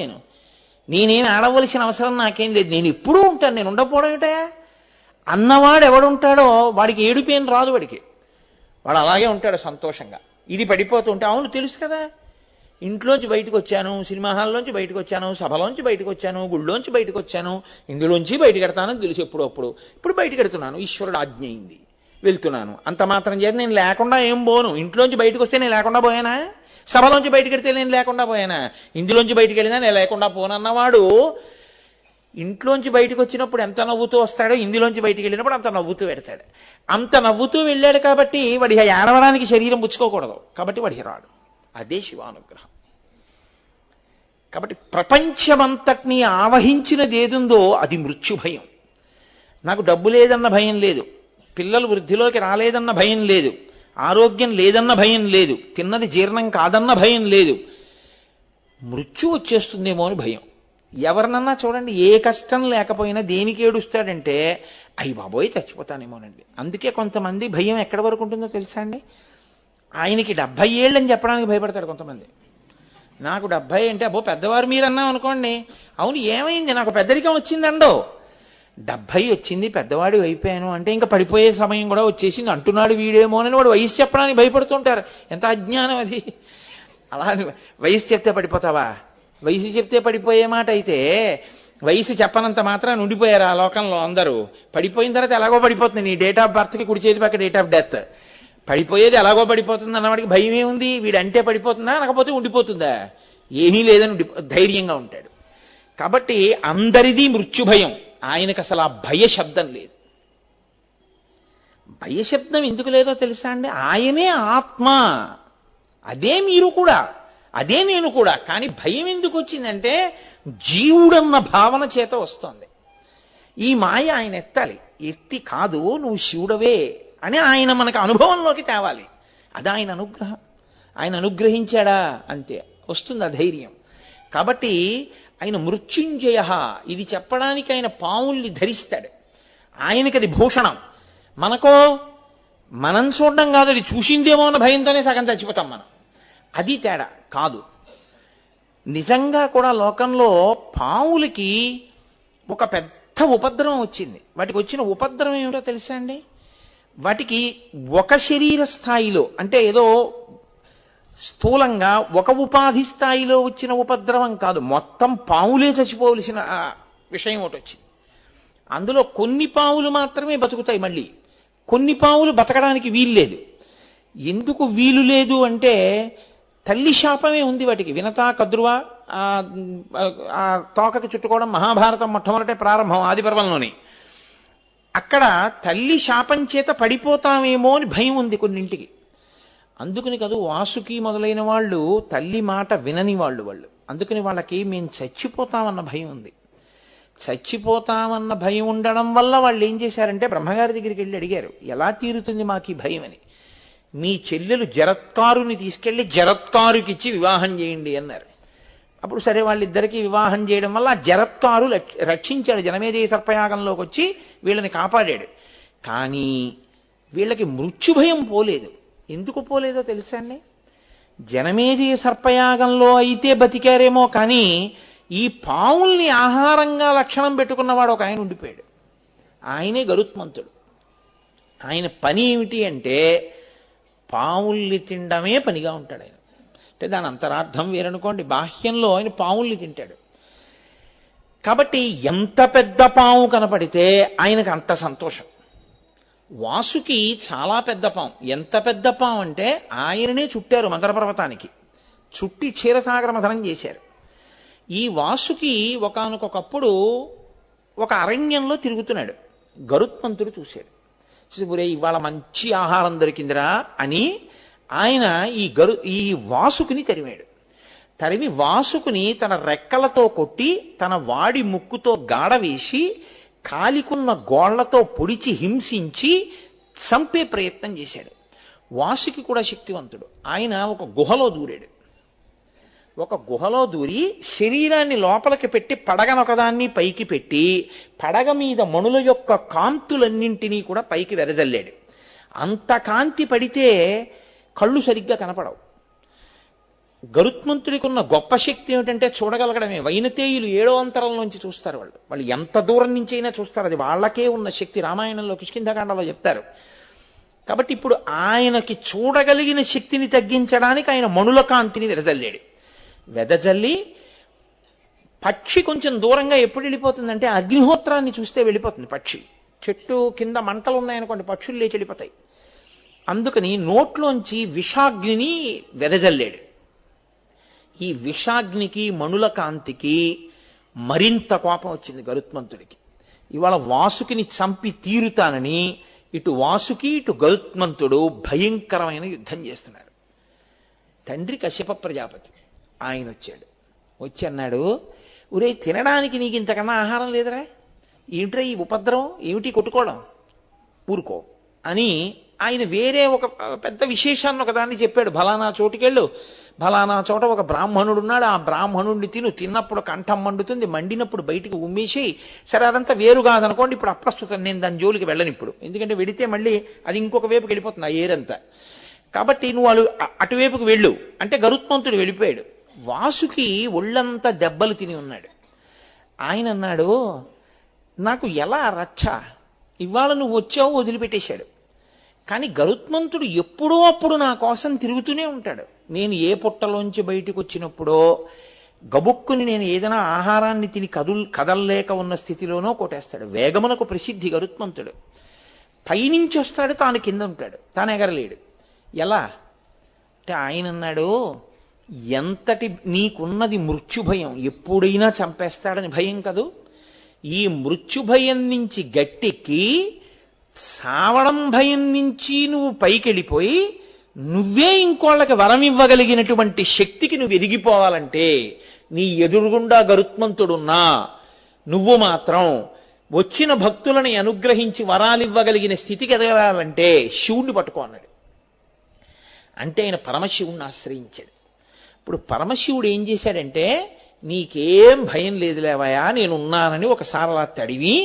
నేనేం ఏడవలసిన అవసరం నాకేం లేదు, నేను ఎప్పుడూ ఉంటాను, నేను ఉండకపోవడం ఏమిటా అన్నవాడు ఎవడుంటాడో వాడికి ఏడుపేం రాదు. వాడు అలాగే ఉంటాడు సంతోషంగా. ఇది పడిపోతుంటే అవును తెలుసు కదా, ఇంట్లోంచి బయటకు వచ్చాను, సినిమా హాల్లోంచి బయటకు వచ్చాను, సభలోంచి బయటకు వచ్చాను, గుళ్ళోంచి బయటకు వచ్చాను, ఇందులోంచి బయటకు ఎడతానని తెలుసు ఇప్పుడు బయటకు ఎడుతున్నాను, ఈశ్వరుడు ఆజ్ఞ అయింది వెళ్తున్నాను. అంత మాత్రం చేత నేను లేకుండా ఏం పోను. ఇంట్లోంచి బయటకు వస్తే నేను లేకుండా పోయానా? సభలోంచి బయటకు వెడితే నేను లేకుండా పోయానా? ఇందులోంచి బయటకు వెళ్ళినా నేను లేకుండా పోనన్నవాడు ఇంట్లోంచి బయటకు వచ్చినప్పుడు ఎంత నవ్వుతూ వస్తాడో ఇందులోంచి బయటికి వెళ్ళినప్పుడు అంత నవ్వుతూ పెడతాడు. అంత నవ్వుతూ వెళ్ళాడు కాబట్టి వాడి ఏడవడానికి శరీరం పుచ్చుకోకూడదు, కాబట్టి వాడికి రాడు. అదే శివానుగ్రహం. కాబట్టి ప్రపంచమంతటినీ ఆవహించినది ఏదుందో అది మృత్యుభయం. నాకు డబ్బు లేదన్న భయం లేదు, పిల్లలు వృద్ధిలోకి రాలేదన్న భయం లేదు, ఆరోగ్యం లేదన్న భయం లేదు, తిన్నది జీర్ణం కాదన్న భయం లేదు. మృత్యు వచ్చేస్తుందేమో అని భయం. ఎవరినన్నా చూడండి, ఏ కష్టం లేకపోయినా దేనికి ఏడుస్తాడంటే అయ్యి బాబోయ్ చచ్చిపోతానేమోనండి. అందుకే కొంతమంది భయం ఎక్కడి వరకు ఉంటుందో తెలుసా అండి? ఆయనకి 70 ఏళ్ళు అని చెప్పడానికి భయపడతాడు కొంతమంది. నాకు 70 అంటే అబ్బో పెద్దవారు మీరు అన్నాం అనుకోండి, అవును ఏమైంది నాకు పెద్దరికం వచ్చిందండో, 70 వచ్చింది పెద్దవాడి అయిపోయాను అంటే ఇంకా పడిపోయే సమయం కూడా వచ్చేసింది అంటున్నాడు వీడేమో అని వాడు వయసు చెప్పడానికి భయపడుతుంటారు. ఎంత అజ్ఞానం అది! అలా వయసు చెప్తే పడిపోతావా? వయసు చెప్తే పడిపోయే మాట అయితే వయసు చెప్పనంత మాత్రాన్ని ఉండిపోయారు ఆ లోకంలో అందరూ. పడిపోయిన తర్వాత ఎలాగో పడిపోతుంది, నీ డేట్ ఆఫ్ బర్త్కి కుడి చేతి పక్క డేట్ ఆఫ్ డెత్. పడిపోయేది ఎలాగో పడిపోతుంది అన్నవాడికి భయం ఏముంది? వీడంటే పడిపోతుందా లేకపోతే ఉండిపోతుందా? ఏమీ లేదని ధైర్యంగా ఉంటాడు. కాబట్టి అందరిది మృత్యుభయం, ఆయనకు అసలు ఆ భయశబ్దం లేదు. భయశబ్దం ఎందుకు లేదో తెలుసా అండి? ఆయనే ఆత్మ, అదే మీరు కూడా, అదే నేను కూడా. కానీ భయం ఎందుకు వచ్చిందంటే జీవుడన్న భావన చేత వస్తుంది. ఈ మాయ ఆయన ఎత్తాలి, ఎత్తి కాదు నువ్వు శివుడవే అని ఆయన మనకు అనుభవంలోకి తేవాలి. అది ఆయన అనుగ్రహం. ఆయన అనుగ్రహించాడా అంతే, వస్తుంది ఆ ధైర్యం. కాబట్టి ఆయన మృత్యుంజయ, ఇది చెప్పడానికి ఆయన పావుల్ని ధరిస్తాడు. ఆయనకి అది భూషణం. మనకో మనం చూడడం కాదు, అది చూసిందేమో అన్న భయంతోనే సగం చచ్చిపోతాం మనం. అది తేడా కాదు. నిజంగా కూడా లోకంలో పావులకి ఒక పెద్ద ఉపద్రవం వచ్చింది. వాటికి వచ్చిన ఉపద్రవం ఏమిటో తెలుసా అండి? వాటికి ఒక శరీర స్థాయిలో, అంటే ఏదో స్థూలంగా ఒక ఉపాధి స్థాయిలో వచ్చిన ఉపద్రవం కాదు, మొత్తం పావులే చచ్చిపోవలసిన విషయం ఒకటి వచ్చింది. అందులో కొన్ని పావులు మాత్రమే బతుకుతాయి, మళ్ళీ కొన్ని పావులు బతకడానికి వీలు లేదు. ఎందుకు వీలు లేదు అంటే తల్లి శాపమే ఉంది వాటికి. వినతా కద్రువ ఆ తోకకి చుట్టుకోవడం మహాభారతం మొట్టమొదటే ప్రారంభం, ఆది పర్వంలోని. అక్కడ తల్లి శాపం చేత పడిపోతామేమో అని భయం ఉంది కొన్నింటికి. అందుకని కాదు, వాసుకి మొదలైన వాళ్ళు తల్లి మాట వినని వాళ్ళు. అందుకని వాళ్ళకి మేము చచ్చిపోతామన్న భయం ఉంది. చచ్చిపోతామన్న భయం ఉండడం వల్ల వాళ్ళు ఏం చేశారంటే బ్రహ్మగారి దగ్గరికి వెళ్ళి అడిగారు, ఎలా తీరుతుంది మాకు ఈ భయం అని. మీ చెల్లెలు జరత్కారుని తీసుకెళ్లి జరత్కారుకి ఇచ్చి వివాహం చేయండి అన్నారు. అప్పుడు సరే వాళ్ళిద్దరికీ వివాహం చేయడం వల్ల ఆ జరత్కారు రక్షించాడు, జనమేజయ సర్పయాగంలోకి వచ్చి వీళ్ళని కాపాడాడు. కానీ వీళ్ళకి మృత్యుభయం పోలేదు. ఎందుకు పోలేదో తెలుసా అండి? జనమేజయ సర్పయాగంలో అయితే బతికారేమో, కానీ ఈ పావుల్ని ఆహారంగా లక్షణం పెట్టుకున్నవాడు ఒక ఆయన ఉండిపోయాడు. ఆయనే గరుత్మంతుడు. ఆయన పని ఏమిటి అంటే పావుల్ని తినడమే పనిగా ఉంటాడు ఆయన. అంటే దాని అంతరార్థం వేరనుకోండి, బాహ్యంలో ఆయన పావుల్ని తింటాడు. కాబట్టి ఎంత పెద్ద పాము కనపడితే ఆయనకు అంత సంతోషం. వాసుకి చాలా పెద్ద పాము. ఎంత పెద్ద పాము అంటే ఆయననే చుట్టారు మందర పర్వతానికి, చుట్టి క్షీరసాగర మథనం చేశారు. ఈ వాసుకి ఒకానొకప్పుడు ఒక అరణ్యంలో తిరుగుతున్నాడు. గరుత్మంతుడు చూశాడు. చూసి ఒరే ఇవాళ మంచి ఆహారం దొరికిందిరా అని ఆయన ఈ వాసుకుని తరిమాడు. తరిమి వాసుకుని తన రెక్కలతో కొట్టి తన వాడి ముక్కుతో గాడ వేసి కాలికున్న గోళ్లతో పొడిచి హింసించి చంపే ప్రయత్నం చేశాడు. వాసుకి కూడా శక్తివంతుడు. ఆయన ఒక గుహలో దూరాడు. ఒక గుహలో దూరి శరీరాన్ని లోపలికి పెట్టి పడగనొకదాన్ని పైకి పెట్టి పడగ మీద మణుల యొక్క కాంతులన్నింటినీ కూడా పైకి వెదజల్లాడు. అంత కాంతి పడితే కళ్ళు సరిగ్గా కనపడవు. గరుత్మంతుడికి ఉన్న గొప్ప శక్తి ఏమిటంటే చూడగలగడమే. వైనతేయులు 7వ అంతరంలోంచి చూస్తారు. వాళ్ళు ఎంత దూరం నుంచి అయినా చూస్తారు. అది వాళ్ళకే ఉన్న శక్తి. రామాయణంలో కిష్కింధకాండలో చెప్తారు. కాబట్టి ఇప్పుడు ఆయనకి చూడగలిగిన శక్తిని తగ్గించడానికి ఆయన మణుల కాంతిని వెదజల్లి పక్షి కొంచెం దూరంగా ఎప్పుడు వెళ్ళిపోతుందంటే అగ్నిహోత్రాన్ని చూస్తే వెళ్ళిపోతుంది పక్షి. చెట్టు కింద మంటలు ఉన్నాయనుకోండి, పక్షులు లేచి వెళ్ళిపోతాయి. అందుకని నోట్లోంచి విషాగ్నిని వెదజల్లాడు. ఈ విషాగ్నికి మణుల కాంతికి మరింత కోపం వచ్చింది గరుత్మంతుడికి. ఇవాళ వాసుకిని చంపి తీరుతానని ఇటు వాసుకి ఇటు గరుత్మంతుడు భయంకరమైన యుద్ధం చేస్తున్నాడు. తండ్రి కశ్యప ప్రజాపతి ఆయన వచ్చాడు. వచ్చి అన్నాడు, ఒరే తినడానికి నీకు ఇంతకన్నా ఆహారం లేదురా, ఏమిట్రా ఈ ఉపద్రవం, ఏమిటి కొట్టుకోవడం, ఊరుకో అని ఆయన వేరే ఒక పెద్ద విశేషాన్ని ఒకదాన్ని చెప్పాడు. ఫలానా చోటుకెళ్ళు, ఫలానా చోట ఒక బ్రాహ్మణుడు ఉన్నాడు, ఆ బ్రాహ్మణుడిని తిన్నప్పుడు కంఠం మండుతుంది, మండినప్పుడు బయటికి ఉమ్మేసి, సరే అదంతా వేరు కాదనుకోండి, ఇప్పుడు అప్రస్తుతం, నేను దాని జోలికి వెళ్ళను ఇప్పుడు, ఎందుకంటే వెడితే మళ్ళీ అది ఇంకొక వైపుకి వెళ్ళిపోతుంది ఆ ఏరంతా, కాబట్టి నువ్వు అటువైపుకి వెళ్ళు అంటే గరుత్మంతుడు వెళ్ళిపోయాడు. వాసుకి ఒళ్ళంతా దెబ్బలు తిని ఉన్నాడు. ఆయన అన్నాడు, నాకు ఎలా రక్ష, ఇవాళ నువ్వు వచ్చావు వదిలిపెట్టేశాడు, కానీ గరుత్మంతుడు ఎప్పుడో అప్పుడు నా కోసం తిరుగుతూనే ఉంటాడు. నేను ఏ పుట్టలోంచి బయటకు వచ్చినప్పుడో గబుక్కుని నేను ఏదైనా ఆహారాన్ని తిని కదల్లేక ఉన్న స్థితిలోనో కొట్టేస్తాడు. వేగమునకు ప్రసిద్ధి గరుత్మంతుడు. పైనుంచి వస్తాడు, తాను కింద ఉంటాడు, తాను ఎగరలేడు. ఎలా అంటే ఆయన అన్నాడు, ఎంతటి నీకున్నది మృత్యుభయం, ఎప్పుడైనా చంపేస్తాడని భయం కదూ, ఈ మృత్యుభయం నుంచి గట్టెక్కి సావడం భయం నుంచి నువ్వు పైకెళ్ళిపోయి నువ్వే ఇంకోళ్ళకి వరం ఇవ్వగలిగినటువంటి శక్తికి నువ్వు ఎదిగిపోవాలంటే నీ ఎదురుగుండా గరుత్మంతుడున్నా నువ్వు మాత్రం వచ్చిన భక్తులని అనుగ్రహించి వరాలివ్వగలిగిన స్థితికి ఎదగాలంటే శివుణ్ణి పట్టుకో అన్నాడు. అంటే ఆయన పరమశివుణ్ణి ఆశ్రయించాడు. ఇప్పుడు పరమశివుడు ఏం చేశాడంటే, నీకేం భయం లేదు లేవయా, నేనున్నానని ఒకసారి అలా తడివి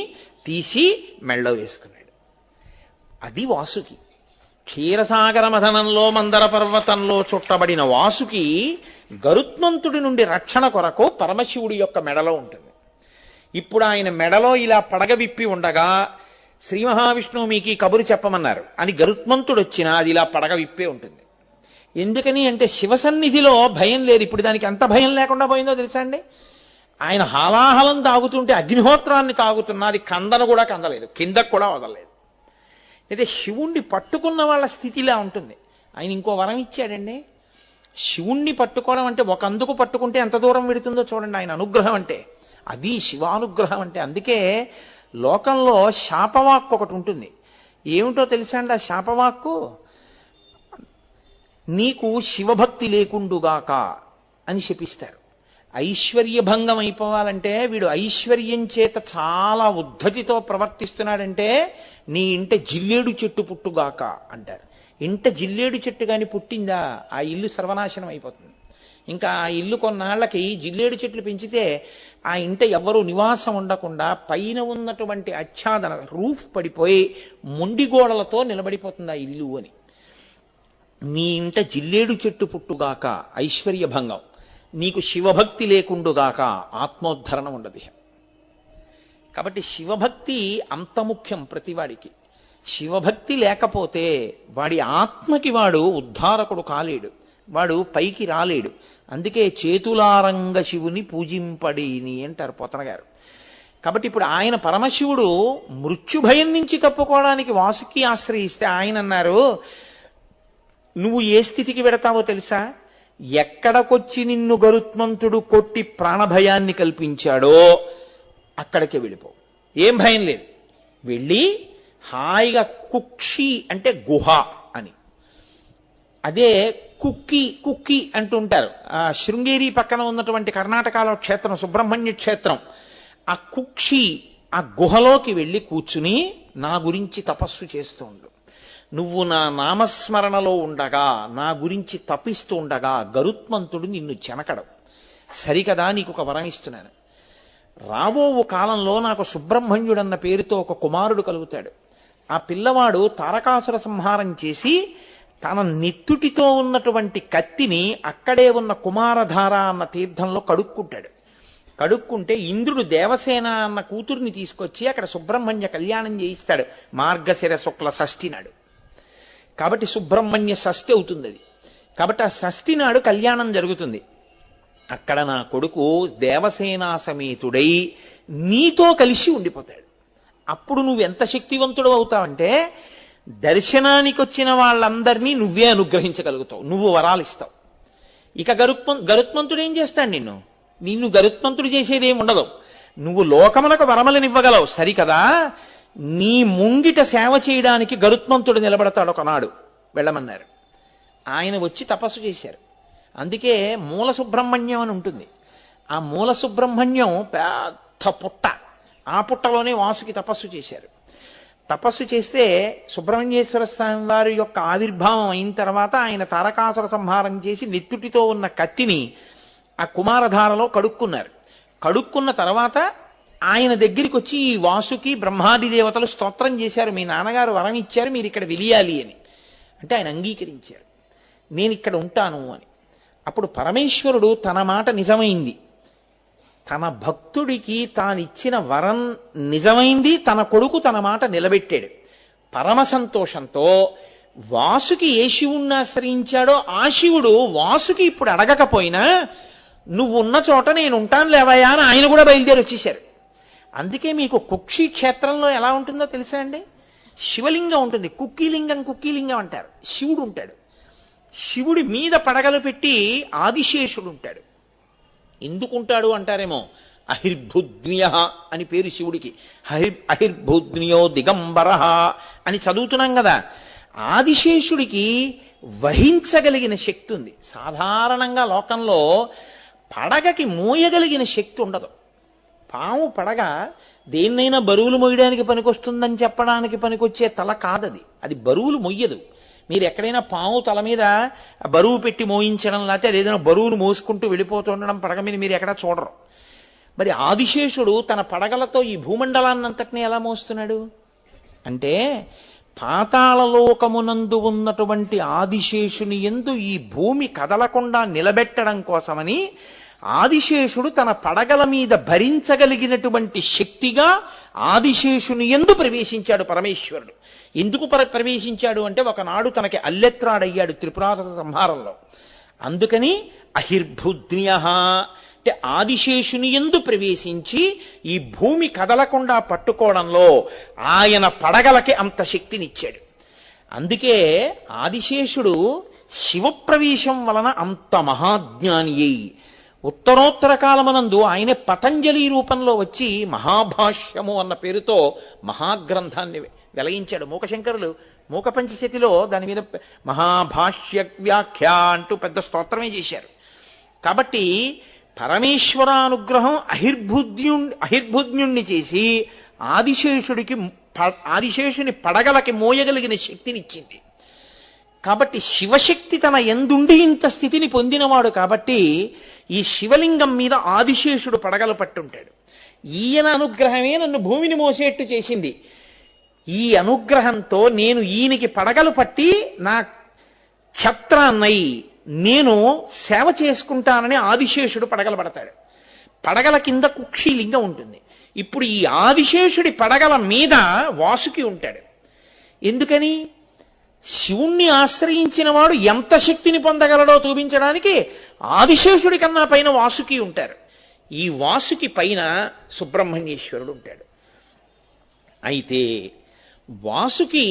తీసి మెళ్ళో వేసుకున్నాడు. అది వాసుకి. క్షీరసాగర మథనంలో మందర పర్వతంలో చుట్టబడిన వాసుకి గరుత్మంతుడి నుండి రక్షణ కొరకు పరమశివుడి యొక్క మెడలో ఉంటుంది. ఇప్పుడు ఆయన మెడలో ఇలా పడగ విప్పి ఉండగా శ్రీ మహావిష్ణువు మీకు కబురు చెప్పమన్నారు అని గరుత్మంతుడు వచ్చినా అది ఇలా పడగ విప్పే ఉంటుంది. ఎందుకని అంటే శివసన్నిధిలో భయం లేదు. ఇప్పుడు దానికి ఎంత భయం లేకుండా పోయిందో తెలుసా అండి, ఆయన హాలాహలం తాగుతుంటే అగ్నిహోత్రాన్ని తాగుతున్నా అది కందను కూడా కందలేదు, కిందకు కూడా వదలలేదు. అంటే శివుణ్ణి పట్టుకున్న వాళ్ళ స్థితిలా ఉంటుంది. ఆయన ఇంకో వరం ఇచ్చాడండి. శివుణ్ణి పట్టుకోవడం అంటే ఒక అందుకు పట్టుకుంటే ఎంత దూరం వెడుతుందో చూడండి ఆయన అనుగ్రహం అంటే. అది శివానుగ్రహం అంటే. అందుకే లోకంలో శాపవాక్కు ఒకటి ఉంటుంది. ఏమిటో తెలుసా అండి ఆ శాపవాక్కు, నీకు శివభక్తి లేకుండుగాక అని శపిస్తారు. ఐశ్వర్యభంగం అయిపోవాలంటే, వీడు ఐశ్వర్యం చేత చాలా ఉద్ధతితో ప్రవర్తిస్తున్నాడంటే నీ ఇంట జిల్లేడు చెట్టు పుట్టుగాక అంటారు. ఇంట జిల్లేడు చెట్టు కానీ పుట్టిందా ఆ ఇల్లు సర్వనాశనం అయిపోతుంది. ఇంకా ఆ ఇల్లు కొన్నాళ్ళకి జిల్లేడు చెట్లు పెంచితే ఆ ఇంట ఎవ్వరూ నివాసం ఉండకుండా పైన ఉన్నటువంటి ఆచ్ఛాదన రూఫ్ పడిపోయి మొండిగోడలతో నిలబడిపోతుంది ఆ ఇల్లు అని. నీ ఇంట జిల్లేడు చెట్టు పుట్టుగాక ఐశ్వర్యభంగం, నీకు శివభక్తి లేకుండుగాక ఆత్మోద్ధరణ ఉండదు. కాబట్టి శివభక్తి అంత ముఖ్యం ప్రతివాడికి. శివభక్తి లేకపోతే వాడి ఆత్మకి వాడు ఉద్ధారకుడు కాలేడు, వాడు పైకి రాలేడు. అందుకే చేతులారంగ శివుని పూజింపడేని అంటారు పోతన గారు. కాబట్టి ఇప్పుడు ఆయన పరమశివుడు మృత్యుభయం నుంచి తప్పుకోవడానికి వాసుకి ఆశ్రయిస్తే ఆయన అన్నారు, నువ్వు ఏ స్థితికి వెడతావో తెలుసా, ఎక్కడకొచ్చి నిన్ను గరుత్మంతుడు కొట్టి ప్రాణభయాన్ని కల్పించాడో అక్కడికే వెళ్ళిపో, ఏం భయం లేదు. వెళ్ళి హాయిగా కుక్షి అంటే గుహ అని, అదే కుక్కి అంటుంటారు. ఆ శృంగేరి పక్కన ఉన్నటువంటి కర్ణాటకలో క్షేత్రం సుబ్రహ్మణ్య క్షేత్రం, ఆ కుక్షి ఆ గుహలోకి వెళ్ళి కూర్చుని నా గురించి తపస్సు చేస్తూ ఉండు. నువ్వు నా నామస్మరణలో ఉండగా, నా గురించి తపిస్తూ ఉండగా గరుత్మంతుడు నిన్ను చెనకడం. సరికదా, నీకు ఒక వరం ఇస్తున్నాను. రాబో కాలంలో నాకు సుబ్రహ్మణ్యుడన్న పేరుతో ఒక కుమారుడు కలుగుతాడు. ఆ పిల్లవాడు తారకాసుర సంహారం చేసి తన నెత్తుటితో ఉన్నటువంటి కత్తిని అక్కడే ఉన్న కుమారధార అన్న తీర్థంలో కడుక్కుంటాడు. కడుక్కుంటే ఇంద్రుడు దేవసేన అన్న కూతుర్ని తీసుకొచ్చి అక్కడ సుబ్రహ్మణ్య కళ్యాణం చేయిస్తాడు మార్గశిర శుక్ల షష్ఠి నాడు. కాబట్టి సుబ్రహ్మణ్య షష్ఠి అవుతుంది అది. కాబట్టి ఆ షష్ఠి నాడు కళ్యాణం జరుగుతుంది. అక్కడ నా కొడుకు దేవసేనా సమేతుడై నీతో కలిసి ఉండిపోతాడు. అప్పుడు నువ్వు ఎంత శక్తివంతుడు అవుతావంటే దర్శనానికి వచ్చిన వాళ్ళందరినీ నువ్వే అనుగ్రహించగలుగుతావు, నువ్వు వరాలు ఇస్తావు. ఇక గరుత్మంతుడు ఏం చేస్తాడు, నిన్ను గరుత్మంతుడు చేసేది ఏమి ఉండదు. నువ్వు లోకమునకు వరములనివ్వగలవు సరికదా, నీ ముంగిట సేవ చేయడానికి గరుత్మంతుడు నిలబడతాడు ఒకనాడు, వెళ్ళమన్నారు. ఆయన వచ్చి తపస్సు చేశారు. అందుకే మూల సుబ్రహ్మణ్యం అని ఉంటుంది. ఆ మూల సుబ్రహ్మణ్యం పెద్ద పుట్ట, ఆ పుట్టలోనే వాసుకి తపస్సు చేశారు. తపస్సు చేస్తే సుబ్రహ్మణ్యేశ్వర స్వామి వారి యొక్క ఆవిర్భావం అయిన తర్వాత ఆయన తారకాసుర సంహారం చేసి నెత్తుటితో ఉన్న కత్తిని ఆ కుమారధారలో కడుక్కున్నారు. కడుక్కున్న తర్వాత ఆయన దగ్గరికి వచ్చి ఈ వాసుకి బ్రహ్మాది దేవతలు స్తోత్రం చేశారు, మీ నాన్నగారు వరం ఇచ్చారు, మీరు ఇక్కడ వెలియాలి అని. అంటే ఆయన అంగీకరించారు, నేను ఇక్కడ ఉంటాను అని. అప్పుడు పరమేశ్వరుడు తన మాట నిజమైంది, తన భక్తుడికి తానిచ్చిన వరం నిజమైంది, తన కొడుకు తన మాట నిలబెట్టాడు. పరమ సంతోషంతో వాసుకి ఏ శివుణ్ణి ఆశ్రయించాడో ఆ శివుడు వాసుకి ఇప్పుడు అడగకపోయినా నువ్వు ఉన్న చోట నేను ఉంటాను లేవయ్యా అని ఆయన కూడా బయలుదేరి వచ్చేశారు. అందుకే మీకు కుక్షి క్షేత్రంలో ఎలా ఉంటుందో తెలుసా అండి? శివలింగం ఉంటుంది, కుక్కీలింగం అంటారు. శివుడు ఉంటాడు, శివుడి మీద పడగలు పెట్టి ఆదిశేషుడు ఉంటాడు. ఎందుకుంటాడు అంటారేమో, అహిర్భుజ్ఞ అని పేరు శివుడికి. అహిర్భుజ్ఞో దిగంబర అని చదువుతున్నాం కదా. ఆదిశేషుడికి వహించగలిగిన శక్తి ఉంది. సాధారణంగా లోకంలో పడగకి మోయగలిగిన శక్తి ఉండదు. పాము పడగ దేన్నైనా బరువులు మోయడానికి పనికొస్తుందని చెప్పడానికి పనికొచ్చే తల కాదది, అది బరువులు మొయ్యదు. మీరు ఎక్కడైనా పాము తల మీద బరువు పెట్టి మోయించడం, లేకపోతే అదేదైనా బరువును మోసుకుంటూ వెళ్ళిపోతుండడం పడగ మీద మీరు ఎక్కడా చూడరు. మరి ఆదిశేషుడు తన పడగలతో ఈ భూమండలాన్నంతటినీ ఎలా మోస్తున్నాడు అంటే, పాతాళలోకమునందు ఉన్నటువంటి ఆదిశేషుని యందు ఈ భూమి కదలకుండా నిలబెట్టడం కోసమని ఆదిశేషుడు తన పడగల మీద భరించగలిగినటువంటి శక్తిగా ఆదిశేషుని యందు ప్రవేశించాడు పరమేశ్వరుడు. ఎందుకు ప్రవేశించాడు అంటే, ఒకనాడు తనకి అల్లెత్రాడయ్యాడు త్రిపురాసుర సంహారంలో. అందుకని అహిర్భుజ్ఞ అంటే ఆదిశేషుని యందు ప్రవేశించి ఈ భూమి కదలకుండా పట్టుకోవడంలో ఆయన పడగలకి అంత శక్తినిచ్చాడు. అందుకే ఆదిశేషుడు శివప్రవేశం వలన అంత మహాజ్ఞాని అయి ఉత్తరోత్తర కాలమునందు ఆయన పతంజలి రూపంలో వచ్చి మహాభాష్యము అన్న పేరుతో మహాగ్రంథాన్ని వెలయించాడు. మూకశంకరులు మూక పంచశతిలో దాని మీద మహాభాష్య వ్యాఖ్య అంటూ పెద్ద స్తోత్రమే చేశారు. కాబట్టి పరమేశ్వరానుగ్రహం అహిర్భుజ్ఞుణ్ణి చేసి ఆదిశేషుని పడగలకి మోయగలిగిన శక్తినిచ్చింది. కాబట్టి శివశక్తి తన యందుండి ఇంత స్థితిని పొందినవాడు కాబట్టి ఈ శివలింగం మీద ఆదిశేషుడు పడగలు పట్టుంటాడు. ఈయన అనుగ్రహమే నన్ను భూమిని మోసేట్టు చేసింది. ఈ అనుగ్రహంతో నేను ఈయనకి పడగలు పట్టి నా ఛత్రాన్నై నేను సేవ చేసుకుంటానని ఆదిశేషుడు పడగలు పడతాడు. పడగల కింద కుక్షిలింగం ఉంటుంది. ఇప్పుడు ఈ ఆదిశేషుడి పడగల మీద వాసుకి ఉంటాడు. ఎందుకని? శివుణ్ణి ఆశ్రయించిన వాడు ఎంత శక్తిని పొందగలడో చూపించడానికి ఆదిశేషుడి కన్నా పైన వాసుకి ఉంటారు. ఈ వాసుకి పైన సుబ్రహ్మణ్యేశ్వరుడు ఉంటాడు. అయితే వాసుకి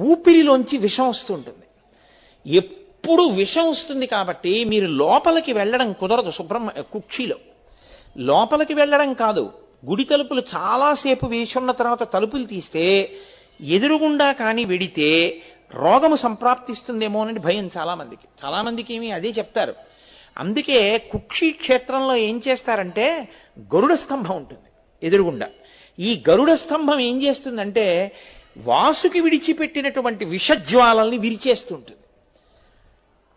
ఊపిరిలోంచి విషం వస్తుంటుంది, ఎప్పుడు విషం వస్తుంది. కాబట్టి మీరు లోపలికి వెళ్ళడం కుదరదు. కుక్షిలో లోపలికి వెళ్ళడం కాదు, గుడి తలుపులు చాలాసేపు వేసున్న తర్వాత తలుపులు తీస్తే ఎదురుగుండా కానీ వెడితే రోగము సంప్రాప్తిస్తుందేమోనని భయం చాలామందికి ఏమి అదే చెప్తారు. అందుకే కుక్షి క్షేత్రంలో ఏం చేస్తారంటే గరుడ స్తంభం ఉంటుంది ఎదురుగుండా. ఈ గరుడ స్తంభం ఏం చేస్తుందంటే వాసుకి విడిచిపెట్టినటువంటి విషజ్వాలల్ని విరిచేస్తుంటుంది.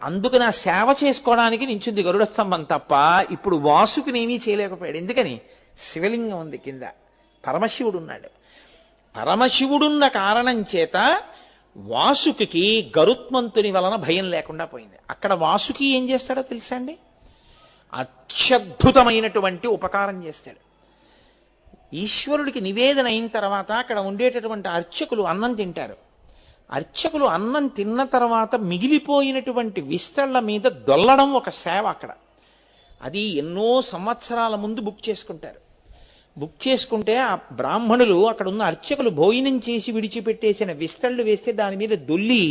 అందుకని ఆ సేవ చేసుకోవడానికి నించుంది గరుడ స్తంభం తప్ప ఇప్పుడు వాసుకిని ఏమీ చేయలేకపోయాడు. ఎందుకని? శివలింగం ఉంది కింద, పరమశివుడు ఉన్నాడు. పరమశివుడున్న కారణం చేత వాసుకి గరుత్మంతుని వలన భయం లేకుండా పోయింది. అక్కడ వాసుకి ఏం చేస్తాడో తెలుసా అండి? అత్యద్భుతమైనటువంటి ఉపకారం చేస్తాడు. ఈశ్వరుడికి నివేదన అయిన తర్వాత అక్కడ ఉండేటటువంటి అర్చకులు అన్నం తింటారు. అర్చకులు అన్నం తిన్న తర్వాత మిగిలిపోయినటువంటి విస్తళ్ల మీద దొల్లడం ఒక సేవ అక్కడ. అది ఎన్నో సంవత్సరాల ముందు బుక్ చేసుకుంటారు. బుక్ చేసుకుంటే ఆ బ్రాహ్మణులు అక్కడ ఉన్న అర్చకులు భోజనం చేసి విడిచిపెట్టేసిన విస్తళ్ళు వేస్తే దాని మీద దొల్లి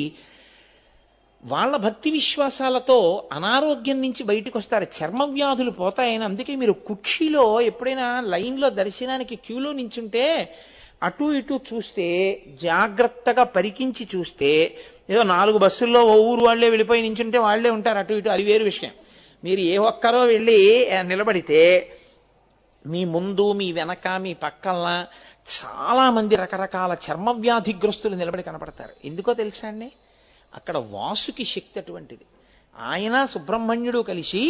వాళ్ళ భక్తి విశ్వాసాలతో అనారోగ్యం నుంచి బయటకు వస్తారు, చర్మ వ్యాధులు పోతాయని. అందుకే మీరు కుక్షిలో ఎప్పుడైనా లైన్లో దర్శనానికి క్యూలో నించుంటే అటు ఇటు చూస్తే, జాగ్రత్తగా పరికించి చూస్తే, ఏదో 4 బస్సుల్లో ఓ ఊరు వాళ్ళే వెళ్ళిపోయి నించుంటే వాళ్ళే ఉంటారు అటు ఇటు, అది వేరు విషయం. మీరు ఏ ఒక్కరో వెళ్ళి నిలబడితే మీ ముందు, మీ వెనక, మీ పక్కన చాలామంది రకరకాల చర్మ వ్యాధిగ్రస్తులు నిలబడి కనపడతారు. ఎందుకో తెలుసా అండి? అక్కడ వాసుకి శక్తి అటువంటిది. ఆయన సుబ్రహ్మణ్యుడు కలిసి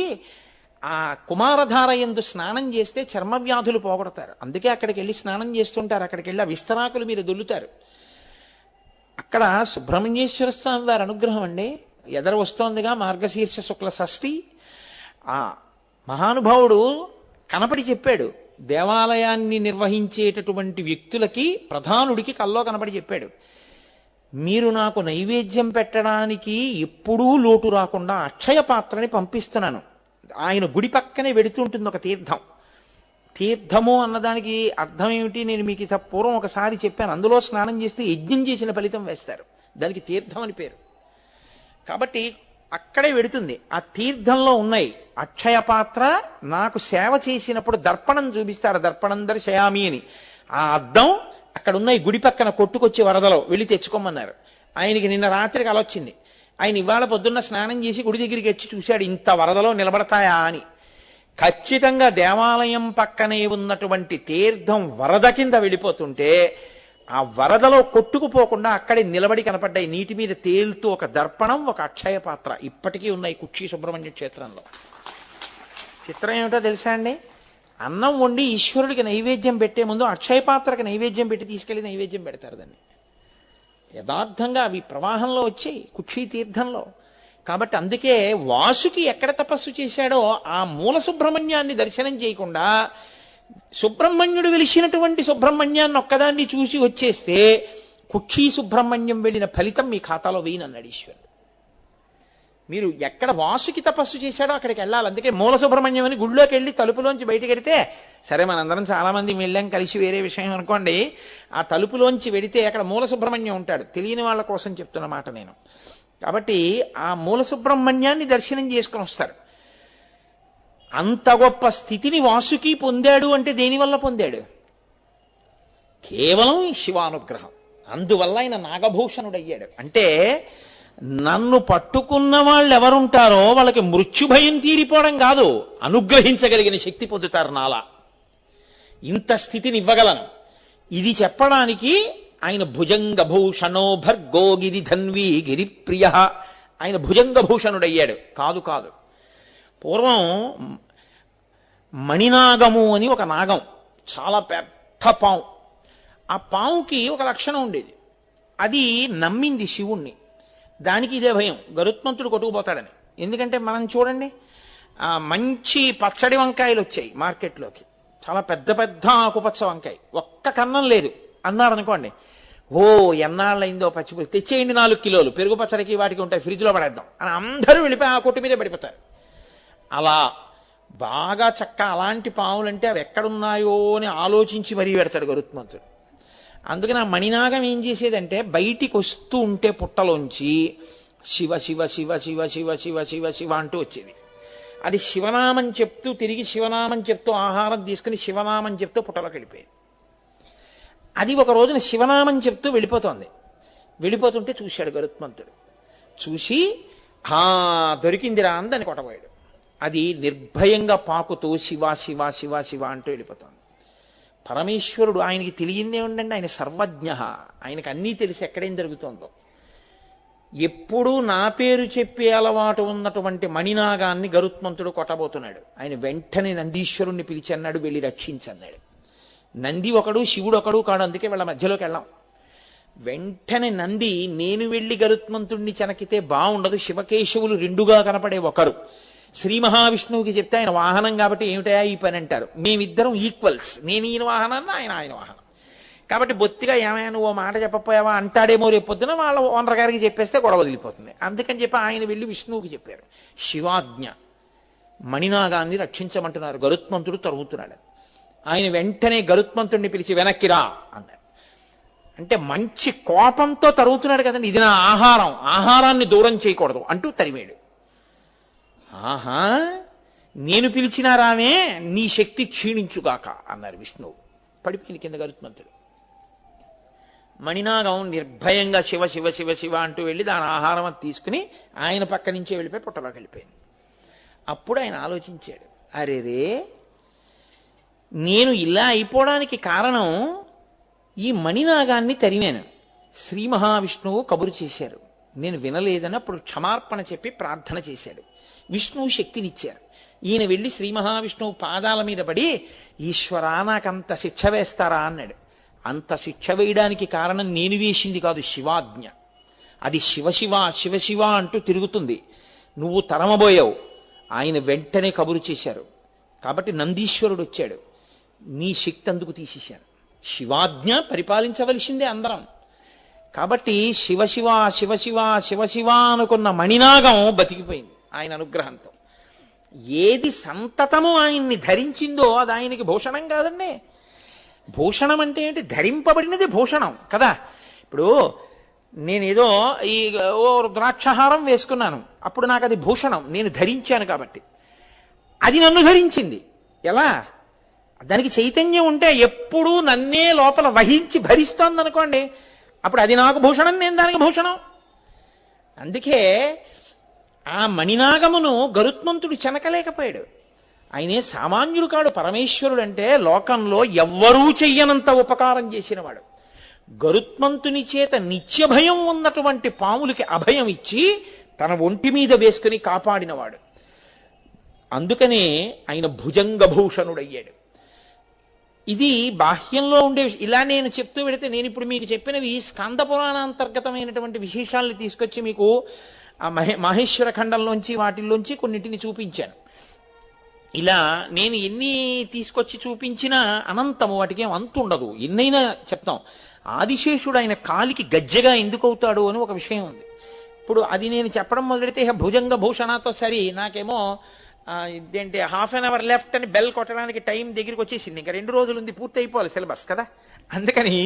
ఆ కుమారధార యందు స్నానం చేస్తే చర్మ వ్యాధులు పోగొడతారు. అందుకే అక్కడికి వెళ్ళి స్నానం చేస్తుంటారు. అక్కడికి వెళ్ళి ఆ విస్తరాకులు మీరు దొల్లుతారు. అక్కడ సుబ్రహ్మణ్యేశ్వర స్వామి వారి అనుగ్రహం అండి. ఎదర వస్తోందిగా మార్గశీర్ష శుక్ల షష్ఠి. ఆ మహానుభావుడు కనపడి చెప్పాడు, దేవాలయాన్ని నిర్వహించేటటువంటి వ్యక్తులకి, ప్రధానుడికి కల్లో కనపడి చెప్పాడు, మీరు నాకు నైవేద్యం పెట్టడానికి ఎప్పుడూ లోటు రాకుండా అక్షయ పాత్రని పంపిస్తున్నాను. ఆయన గుడి పక్కనే వెడుతుంటుంది ఒక తీర్థం. తీర్థము అన్నదానికి అర్థం ఏమిటి నేను మీకు పూర్వం ఒకసారి చెప్పాను. అందులో స్నానం చేస్తే యజ్ఞం చేసిన ఫలితం వేస్తారు, దానికి తీర్థం అని పేరు. కాబట్టి అక్కడే వెడుతుంది. ఆ తీర్థంలో ఉన్నాయి అక్షయ పాత్ర. నాకు సేవ చేసినప్పుడు దర్పణం చూపిస్తారు, దర్పణం దర్శయామి అని. ఆ అద్దం అక్కడ ఉన్నాయి, గుడి పక్కన కొట్టుకొచ్చి వరదలో వెళ్ళి తెచ్చుకోమన్నారు. ఆయనకి నిన్న రాత్రికి అలా వచ్చింది. ఆయన ఇవాళ పొద్దున్న స్నానం చేసి గుడి దగ్గరికి వచ్చి చూశాడు, ఇంత వరదలో నిలబడతాయా అని. ఖచ్చితంగా దేవాలయం పక్కనే ఉన్నటువంటి తీర్థం వరద కింద వెళ్ళిపోతుంటే ఆ వరదలో కొట్టుకుపోకుండా అక్కడే నిలబడి కనపడ్డాయి, నీటి మీద తేలుతూ ఒక దర్పణం, ఒక అక్షయ పాత్ర. ఇప్పటికీ ఉన్నాయి కుక్షి సుబ్రహ్మణ్య క్షేత్రంలో. చిత్రం ఏమిటో తెలుసా అండి? అన్నం వండి ఈశ్వరుడికి నైవేద్యం పెట్టే ముందు అక్షయ పాత్రకి నైవేద్యం పెట్టి తీసుకెళ్లి నైవేద్యం పెడతారు దాన్ని. యథార్థంగా అవి ప్రవాహంలో వచ్చాయి కుక్షి తీర్థంలో. కాబట్టి అందుకే వాసుకి ఎక్కడ తపస్సు చేశాడో ఆ మూల సుబ్రహ్మణ్యాన్ని దర్శనం చేయకుండా సుబ్రహ్మణ్యుడు వెలిసినటువంటి సుబ్రహ్మణ్యాన్ని ఒక్కదాన్ని చూసి వచ్చేస్తే కుక్షి సుబ్రహ్మణ్యం వెళ్ళిన ఫలితం మీ ఖాతాలో వేయనన్నాడు ఈశ్వరుడు. మీరు ఎక్కడ వాసుకి తపస్సు చేశాడో అక్కడికి వెళ్ళాలి. అందుకే మూల సుబ్రహ్మణ్యం అని గుళ్ళోకి వెళ్ళి తలుపులోంచి బయటికి వెడితే, సరే మనందరం చాలామంది వెళ్ళాం కలిసి, వేరే విషయం అనుకోండి. ఆ తలుపులోంచి వెడితే అక్కడ మూల సుబ్రహ్మణ్యం ఉంటాడు. తెలియని వాళ్ళ కోసం చెప్తున్న మాట నేను. కాబట్టి ఆ మూల సుబ్రహ్మణ్యాన్ని దర్శనం చేసుకుని వస్తారు. అంత గొప్ప స్థితిని వాసుకి పొందాడు అంటే దేనివల్ల పొందాడు? కేవలం ఈ శివానుగ్రహం. అందువల్ల ఆయన నాగభూషణుడయ్యాడు. అంటే నన్ను పట్టుకున్న వాళ్ళు ఎవరుంటారో వాళ్ళకి మృత్యుభయం తీరిపోవడం కాదు, అనుగ్రహించగలిగిన శక్తి పొందుతారు నాలా. ఇంత స్థితిని ఇవ్వగలను. ఇది చెప్పడానికి ఆయన భుజంగభూషణో భర్గో గిరిధన్వీ గిరిప్రియ. ఆయన భుజంగభూషణుడయ్యాడు. కాదు కాదు, పూర్వం మణినాగము అని ఒక నాగం, చాలా పెద్ద పాము. ఆ పాముకి ఒక లక్షణం ఉండేది, అది నమ్మింది శివుణ్ణి. దానికి ఇదే భయం, గరుత్మంతుడు కొట్టుకుపోతాడని. ఎందుకంటే మనం చూడండి, మంచి పచ్చడి వంకాయలు వచ్చాయి మార్కెట్లోకి, చాలా పెద్ద పెద్ద ఆకుపచ్చ వంకాయ, ఒక్క కన్నం లేదు అన్నారు అనుకోండి, ఓ ఎన్నాళ్ళైందో పచ్చిపులుసు తెచ్చేయండి 4 కిలోలు, పెరుగు పచ్చడికి వాటికి ఉంటాయి, ఫ్రిడ్జ్లో పడేద్దాం అని అందరూ వెళ్ళిపోయి ఆ కొట్టు మీదే పడిపోతారు. అలా బాగా చక్క అలాంటి పాములంటే అవి ఎక్కడున్నాయో అని ఆలోచించి మరీ పెడతాడు గరుత్మంతుడు. అందుకని ఆ మణినాగం ఏం చేసేదంటే బయటికి వస్తూ ఉంటే పుట్టలోంచి శివ శివ శివ శివ శివ శివ శివ శివ అంటూ వచ్చేది. అది శివనామం చెప్తూ తిరిగి శివనామం చెప్తూ ఆహారం తీసుకుని శివనామం చెప్తూ పుట్టలోకి వెళ్ళిపోయేది. అది ఒక రోజున శివనామం చెప్తూ వెళ్ళిపోతోంది. వెళ్ళిపోతుంటే చూశాడు గరుత్మంతుడు. చూసి దొరికిందిరా అని దాన్ని కొట్టబోయాడు. అది నిర్భయంగా పాకుతూ శివ శివ శివ శివ అంటూ వెళ్ళిపోతుంది. పరమేశ్వరుడు, ఆయనకి తెలియందే ఉండండి, ఆయన సర్వజ్ఞ, ఆయనకు అన్నీ తెలిసి ఎక్కడేం జరుగుతుందో. ఎప్పుడూ నా పేరు చెప్పే అలవాటు ఉన్నటువంటి మణినాగాన్ని గరుత్మంతుడు కొట్టబోతున్నాడు. ఆయన వెంటనే నందీశ్వరుణ్ణి పిలిచి అన్నాడు, వెళ్ళి రక్షించన్నాడు. నంది ఒకడు శివుడు ఒకడు కాడు, అందుకే వాళ్ళ మధ్యలోకి వెళ్ళాం. వెంటనే నంది, నేను వెళ్ళి గరుత్మంతుడిని చెనకితే బాగుండదు, శివకేశవులు రెండుగా కనపడే ఒకరు, శ్రీ మహావిష్ణువుకి చెప్తే ఆయన వాహనం కాబట్టి ఏమిటయా ఈ పని అంటారు. మేమిద్దరం ఈక్వల్స్, నేను ఈయన వాహనాన్ని ఆయన వాహనం కాబట్టి బొత్తిగా ఏమైనా నువ్వు మాట చెప్పపోయావా అంటాడేమో రేపు పొద్దున వాళ్ళ ఓనర్ గారికి చెప్పేస్తే గొడవ వదిలిపోతుంది. అందుకని చెప్పి ఆయన వెళ్ళి విష్ణువుకి చెప్పారు. శివాజ్ఞ, మణినాగాన్ని రక్షించమంటున్నారు, గరుత్మంతుడు తరుగుతున్నాడు. ఆయన వెంటనే గరుత్మంతుడిని పిలిచి వెనక్కిరా అన్నాడు. అంటే మంచి కోపంతో తరుగుతున్నాడు కదండి, ఇది నా ఆహారం, ఆహారాన్ని దూరం చేయకూడదు అంటూ తరిమాడు. ఆహా, నేను పిలిచినా రామే, నీ శక్తి క్షీణించుగాక అన్నారు విష్ణువు. పడిపోయింది కింద గరుత్మంతుడు. మణినాగం నిర్భయంగా శివ శివ శివ శివ అంటూ వెళ్ళి దాని ఆహారం అది తీసుకుని ఆయన పక్క నుంచే వెళ్ళిపోయి పుట్టలోకి వెళ్ళిపోయింది. అప్పుడు ఆయన ఆలోచించాడు, అరేరే, నేను ఇలా అయిపోవడానికి కారణం ఈ మణినాగాన్ని తరిమాను. శ్రీ మహావిష్ణువు కబురు చేశారు, నేను వినలేదని అప్పుడు క్షమార్పణ చెప్పి ప్రార్థన చేశాడు. విష్ణువు శక్తినిచ్చారు. ఈయన వెళ్ళి శ్రీ మహావిష్ణువు పాదాల మీద పడి, ఈశ్వరా నాకంత శిక్ష వేస్తారా అన్నాడు. అంత శిక్ష వేయడానికి కారణం నేను వేసింది కాదు, శివాజ్ఞ. అది శివశివ శివశివ అంటూ తిరుగుతుంది, నువ్వు తరమబోయావు. ఆయన వెంటనే కబురు చేశారు. కాబట్టి నందీశ్వరుడు వచ్చాడు, నీ శక్తి అందుకు తీసేశాను. శివాజ్ఞ పరిపాలించవలసిందే అందరం. కాబట్టి శివశివ శివశివ శివశివ అనుకున్న మణినాగం బతికిపోయింది ఆయన అనుగ్రహంతో. ఏది సంతతము ఆయన్ని ధరించిందో అది ఆయనకి భూషణం కాదండి. భూషణం అంటే ఏంటి? ధరింపబడినది భూషణం కదా. ఇప్పుడు నేనేదో ఈ ద్రాక్షహారం వేసుకున్నాను, అప్పుడు నాకు అది భూషణం, నేను ధరించాను కాబట్టి. అది నన్ను ధరించింది. ఎలా? దానికి చైతన్యం ఉంటే ఎప్పుడూ నన్నే లోపల వహించి భరిస్తోంది అనుకోండి, అప్పుడు అది నాకు భూషణం, నేను దానికి భూషణం. అందుకే ఆ మణినాగమును గరుత్మంతుడు చెనకలేకపోయాడు. ఆయనే సామాన్యుడు కాడు, పరమేశ్వరుడు. అంటే లోకంలో ఎవ్వరూ చెయ్యనంత ఉపకారం చేసినవాడు. గరుత్మంతుని చేత నిత్య భయం ఉన్నటువంటి పాములకి అభయం ఇచ్చి తన ఒంటి మీద వేసుకుని కాపాడినవాడు. అందుకనే ఆయన భుజంగభూషణుడయ్యాడు. ఇది బాహ్యంలో ఉండే. ఇలా నేను చెప్తూ పెడితే, నేను ఇప్పుడు మీకు చెప్పినవి స్కంద పురాణాంతర్గతమైనటువంటి విశేషాలను తీసుకొచ్చి మీకు మహేశ్వర ఖండంలోంచి వాటిల్లోంచి కొన్నిటిని చూపించాను. ఇలా నేను ఎన్ని తీసుకొచ్చి చూపించినా అనంతము, వాటికి ఏం అంతు ఉండదు, ఎన్నైనా చెప్తాం. ఆదిశేషుడు ఆయన కాలికి గజ్జెగా ఎందుకు అవుతాడు అని ఒక విషయం ఉంది. ఇప్పుడు అది నేను చెప్పడం మొదలెడితే భుజంగ భూషణతో సరి నాకేమో ఇదేంటి హాఫ్ అన్ అవర్ లెఫ్ట్ అని బెల్ కొట్టడానికి టైం దగ్గరికి వచ్చేసింది. ఇంకా 2 రోజులు ఉంది, పూర్తి అయిపోవాలి సిలబస్ కదా. అందుకని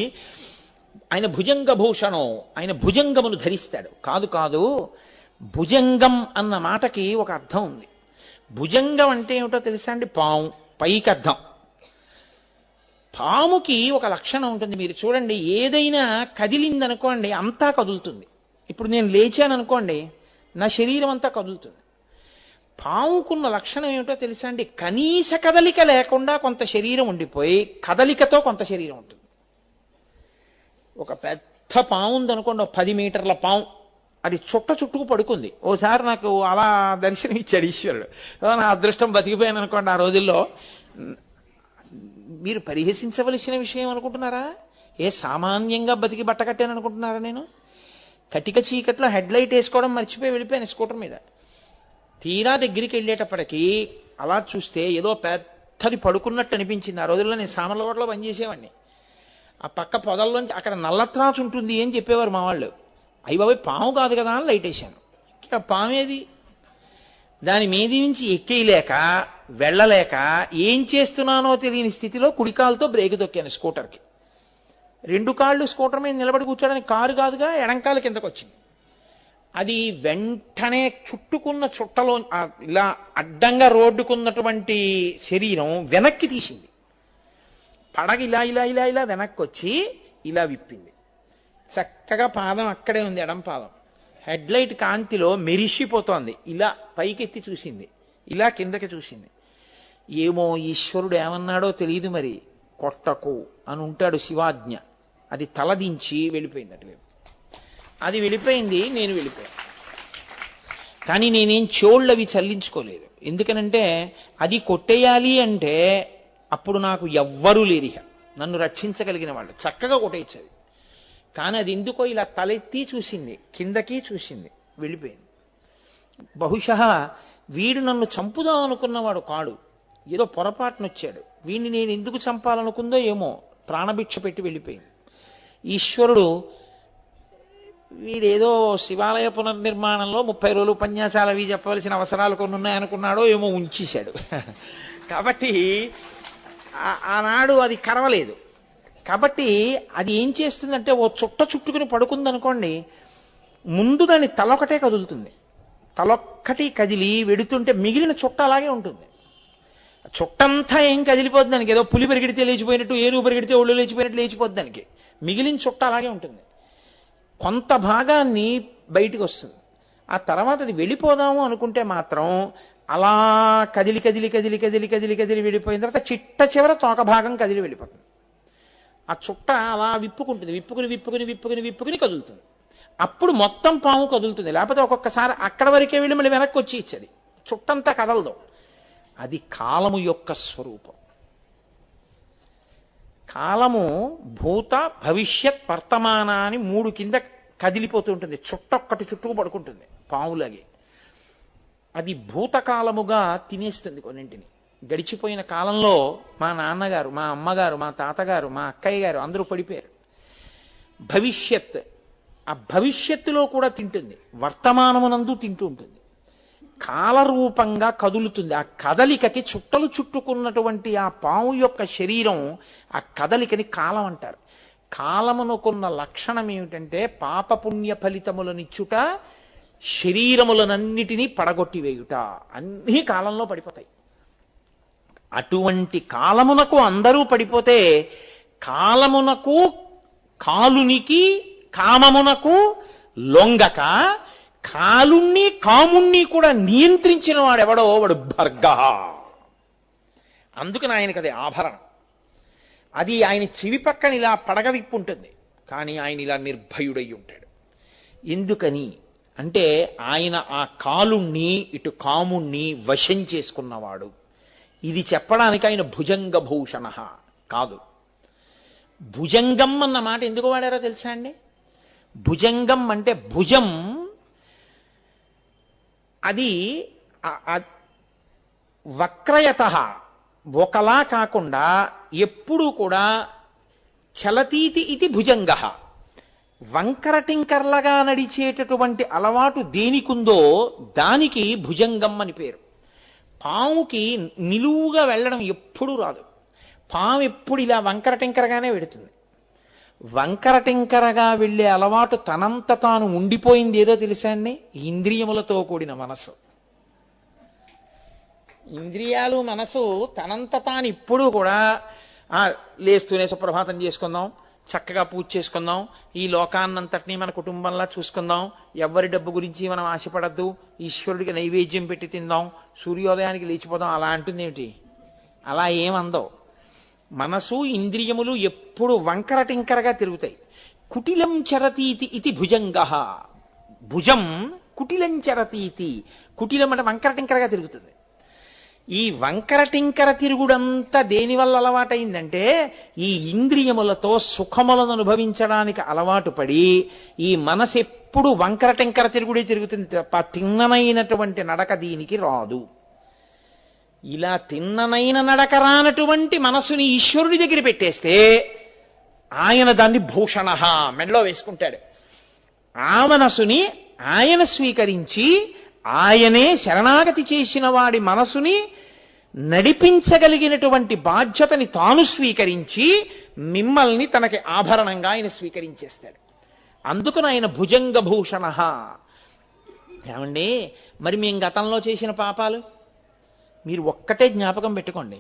ఆయన భుజంగ భూషణం, ఆయన భుజంగమును ధరిస్తాడు. కాదు కాదు, భుజంగం అన్న మాటకి ఒక అర్థం ఉంది. భుజంగం అంటే ఏమిటో తెలుసా అండి? పాము, పైకి అర్థం. పాముకి ఒక లక్షణం ఉంటుంది, మీరు చూడండి. ఏదైనా కదిలిందనుకోండి అంతా కదులుతుంది. ఇప్పుడు నేను లేచాను అనుకోండి, నా శరీరం అంతా కదులుతుంది. పాముకున్న లక్షణం ఏమిటో తెలుసా అండి? కనీస కదలిక లేకుండా కొంత శరీరం ఉండిపోయి కదలికతో కొంత శరీరం ఉంటుంది. ఒక పెద్ద పాము ఉందనుకోండి, 10 మీటర్ల పాము, అది చుట్టుకు పడుకుంది. ఓసారి నాకు అలా దర్శనం ఇచ్చాడు ఈశ్వరుడు. నా అదృష్టం బతికిపోయాను అనుకోండి ఆ రోజుల్లో. మీరు పరిహసించవలసిన విషయం అనుకుంటున్నారా? ఏ సామాన్యంగా బతికి బట్ట కట్టాను అనుకుంటున్నారా? నేను కటిక చీకట్లో హెడ్ లైట్ వేసుకోవడం మర్చిపోయి వెళ్ళిపోయాను స్కూటర్ మీద. తీరా దగ్గరికి వెళ్ళేటప్పటికి అలా చూస్తే ఏదో పెద్దది పడుకున్నట్టు అనిపించింది. ఆ రోజుల్లో నేను సామర్లకోటలో పనిచేసేవాడిని. ఆ పక్క పొదల్లోంచి అక్కడ నల్లత్రాసు ఉంటుంది అని చెప్పేవారు మా వాళ్ళు. అయ్యి బాబాయ్, పాము కాదు కదా అని లైట్ వేసాను. ఇంకా పామేది? దాని మీది నుంచి ఎక్కేయలేక వెళ్ళలేక ఏం చేస్తున్నానో తెలియని స్థితిలో కుడికాలతో బ్రేక్ తొక్కాను స్కూటర్కి. 2 కాళ్ళు స్కూటర్ మీద నిలబడి కూర్చోడానికి, కారు కాదుగా, ఎడంకాల కిందకు వచ్చింది. అది వెంటనే చుట్టుకున్న చుట్టలో ఇలా అడ్డంగా రోడ్డుకున్నటువంటి శరీరం వెనక్కి తీసింది. పడగ ఇలా ఇలా ఇలా ఇలా వెనక్కి వచ్చి ఇలా విప్పింది. చక్కగా పాదం అక్కడే ఉంది, ఎడం పాదం. హెడ్ లైట్ కాంతిలో మెరిసిపోతోంది. ఇలా పైకెత్తి చూసింది, ఇలా కిందకి చూసింది. ఏమో ఈశ్వరుడు ఏమన్నాడో తెలియదు మరి, కొట్టకు అని ఉంటాడు శివాజ్ఞ. అది తలదించి వెళ్ళిపోయింది అటువైపు. అది వెళ్ళిపోయింది, నేను వెళ్ళిపోయాను. కానీ నేనేం చోళ్ళవి చల్లించుకోలేదు. ఎందుకనంటే అది కొట్టేయాలి అంటే అప్పుడు నాకు ఎవ్వరూ లేరిహ, నన్ను రక్షించగలిగిన వాళ్ళు. చక్కగా కొట్టేయచ్చు. కానీ అది ఎందుకో ఇలా తలెత్తి చూసింది, కిందకి చూసింది, వెళ్ళిపోయింది. బహుశా వీడు నన్ను చంపుదాం అనుకున్నవాడు కాడు, ఏదో పొరపాటునొచ్చాడు. వీడిని నేను ఎందుకు చంపాలనుకుందో ఏమో, ప్రాణభిక్ష పెట్టి వెళ్ళిపోయింది. ఈశ్వరుడు వీడేదో శివాలయ పునర్నిర్మాణంలో 30 రోజులు ఉపన్యాసాలు అవి చెప్పవలసిన అవసరాలు కొన్ని ఉన్నాయనుకున్నాడో ఏమో, ఉంచేశాడు. కాబట్టి ఆనాడు అది కరవలేదు. కాబట్టి అది ఏం చేస్తుందంటే ఓ చుట్ట చుట్టుకుని పడుకుందనుకోండి, ముందు దాని తలొకటే కదులుతుంది. తలొక్కటి కదిలి వెడుతుంటే మిగిలిన చుట్ట అలాగే ఉంటుంది. చుట్టంతా ఏం కదిలిపోద్ది దానికి, ఏదో పులి పరిగెడితే లేచిపోయినట్టు, ఏనుగు పరిగెడితే ఒళ్ళు లేచిపోయినట్టు లేచిపోద్ది దానికి. మిగిలిన చుట్ట అలాగే ఉంటుంది. కొంత భాగాన్ని బయటికి వస్తుంది. ఆ తర్వాత అది వెళ్ళిపోదాము అనుకుంటే మాత్రం అలా కదిలి కదిలి కదిలి కదిలి కదిలి కదిలి వెళ్ళిపోయిన తర్వాత చిట్ట చివర తోక భాగం కదిలి వెళ్ళిపోతుంది. ఆ చుట్ట అలా విప్పుకుంటుంది, విప్పుకుని విప్పుకుని విప్పుకుని విప్పుకుని కదులుతుంది. అప్పుడు మొత్తం పాము కదులుతుంది. లేకపోతే ఒక్కొక్కసారి అక్కడ వరకే వెళ్ళి మళ్ళీ వెనక్కి వచ్చి ఇచ్చేది, చుట్టంతా కదలదు. అది కాలము యొక్క స్వరూపం. కాలము భూత భవిష్యత్ వర్తమాన అని 3 కింద కదిలిపోతూ ఉంటుంది. చుట్టొక్కటి చుట్టుకు పడుకుంటుంది పాములాగే. అది భూతకాలముగా తినేస్తుంది కొన్నింటిని. గడిచిపోయిన కాలంలో మా నాన్నగారు, మా అమ్మగారు, మా తాతగారు, మా అక్కయ్య గారు అందరూ పడిపోయారు. భవిష్యత్, ఆ భవిష్యత్తులో కూడా తింటుంది, వర్తమానమునందు తింటూ ఉంటుంది. కాలరూపంగా కదులుతుంది. ఆ కదలికకి చుట్టలు చుట్టుకున్నటువంటి ఆ పాము యొక్క శరీరం, ఆ కదలికని కాలం అంటారు. కాలమునకున్న లక్షణం ఏమిటంటే పాపపుణ్య ఫలితములనిచ్చుట, శరీరములనన్నిటినీ పడగొట్టివేయుట. అన్నీ కాలంలో పడిపోతాయి. అటువంటి కాలమునకు అందరూ పడిపోతే కాలమునకు, కాలునికి, కామమునకు లొంగక కాలుణ్ణి కాముణ్ణి కూడా నియంత్రించిన వాడెవడో వాడు భర్గ. అందుకని ఆయనకి అది ఆభరణం. అది ఆయన చెవి పక్కన ఇలా పడగ విప్పు ఉంటుంది, కానీ ఆయన ఇలా నిర్భయుడై ఉంటాడు. ఎందుకని అంటే ఆయన ఆ కాలుణ్ణి ఇటు కాముణ్ణి వశం చేసుకున్నవాడు. ఇది చెప్పడానికి ఆయన భుజంగభూషణ కాదు. భుజంగం అన్న మాట ఎందుకు వాడారో తెలుసా అండి? భుజంగం అంటే భుజం, అది వక్రయత, ఒకలా కాకుండా ఎప్పుడూ కూడా చలతీతి ఇది భుజంగ. వంకరటింకర్లగా నడిచేటటువంటి అలవాటు దేనికుందో దానికి భుజంగం అని పేరు. పాముకి నిలువుగా వెళ్ళడం ఎప్పుడూ రాదు. పాము ఎప్పుడు ఇలా వంకరటింకరగానే వెడుతుంది. వంకరటింకరగా వెళ్ళే అలవాటు తనంత తాను ఉండిపోయింది ఏదో తెలుసా అండి? ఇంద్రియములతో కూడిన మనసు. ఇంద్రియాలు, మనసు తనంత తాను ఇప్పుడు కూడా లేస్తూనే సుప్రభాతం చేసుకుందాం, చక్కగా పూజ చేసుకుందాం, ఈ లోకాన్నంతటినీ మన కుటుంబంలా చూసుకుందాం, ఎవరి డబ్బు గురించి మనం ఆశపడద్దు, ఈశ్వరుడికి నైవేద్యం పెట్టి తిందాం, సూర్యోదయానికి లేచిపోదాం, అలా అంటుంది ఏమిటి? అలా ఏమందో. మనసు, ఇంద్రియములు ఎప్పుడు వంకరటింకరగా తిరుగుతాయి. కుటిలం చరతీతి ఇది భుజంగ. భుజం కుటిలం చరతీతి. కుటిలం అంటే వంకరటింకరగా తిరుగుతుంది. ఈ వంకరటింకర తిరుగుడంతా దేనివల్ల అలవాటైందంటే ఈ ఇంద్రియములతో సుఖములను అనుభవించడానికి అలవాటు పడి ఈ మనసు ఎప్పుడు వంకరటింకర తిరుగుడే తిరుగుతుంది తప్ప తిన్ననైనటువంటి నడక దీనికి రాదు. ఇలా తిన్ననైన నడక రానటువంటి మనసుని ఈశ్వరుడి దగ్గర పెట్టేస్తే ఆయన దాన్ని భూషణ మెడలో వేసుకుంటాడు. ఆ మనసుని ఆయన స్వీకరించి ఆయనే శరణాగతి చేసిన వాడి మనసుని నడిపించగలిగినటువంటి బాధ్యతని తాను స్వీకరించి మిమ్మల్ని తనకి ఆభరణంగా ఆయన స్వీకరించేస్తాడు. అందుకని ఆయన భుజంగభూషణ. ఏమండి, మరి మేము గతంలో చేసిన పాపాలు మీరు ఒక్కటే జ్ఞాపకం పెట్టుకోండి.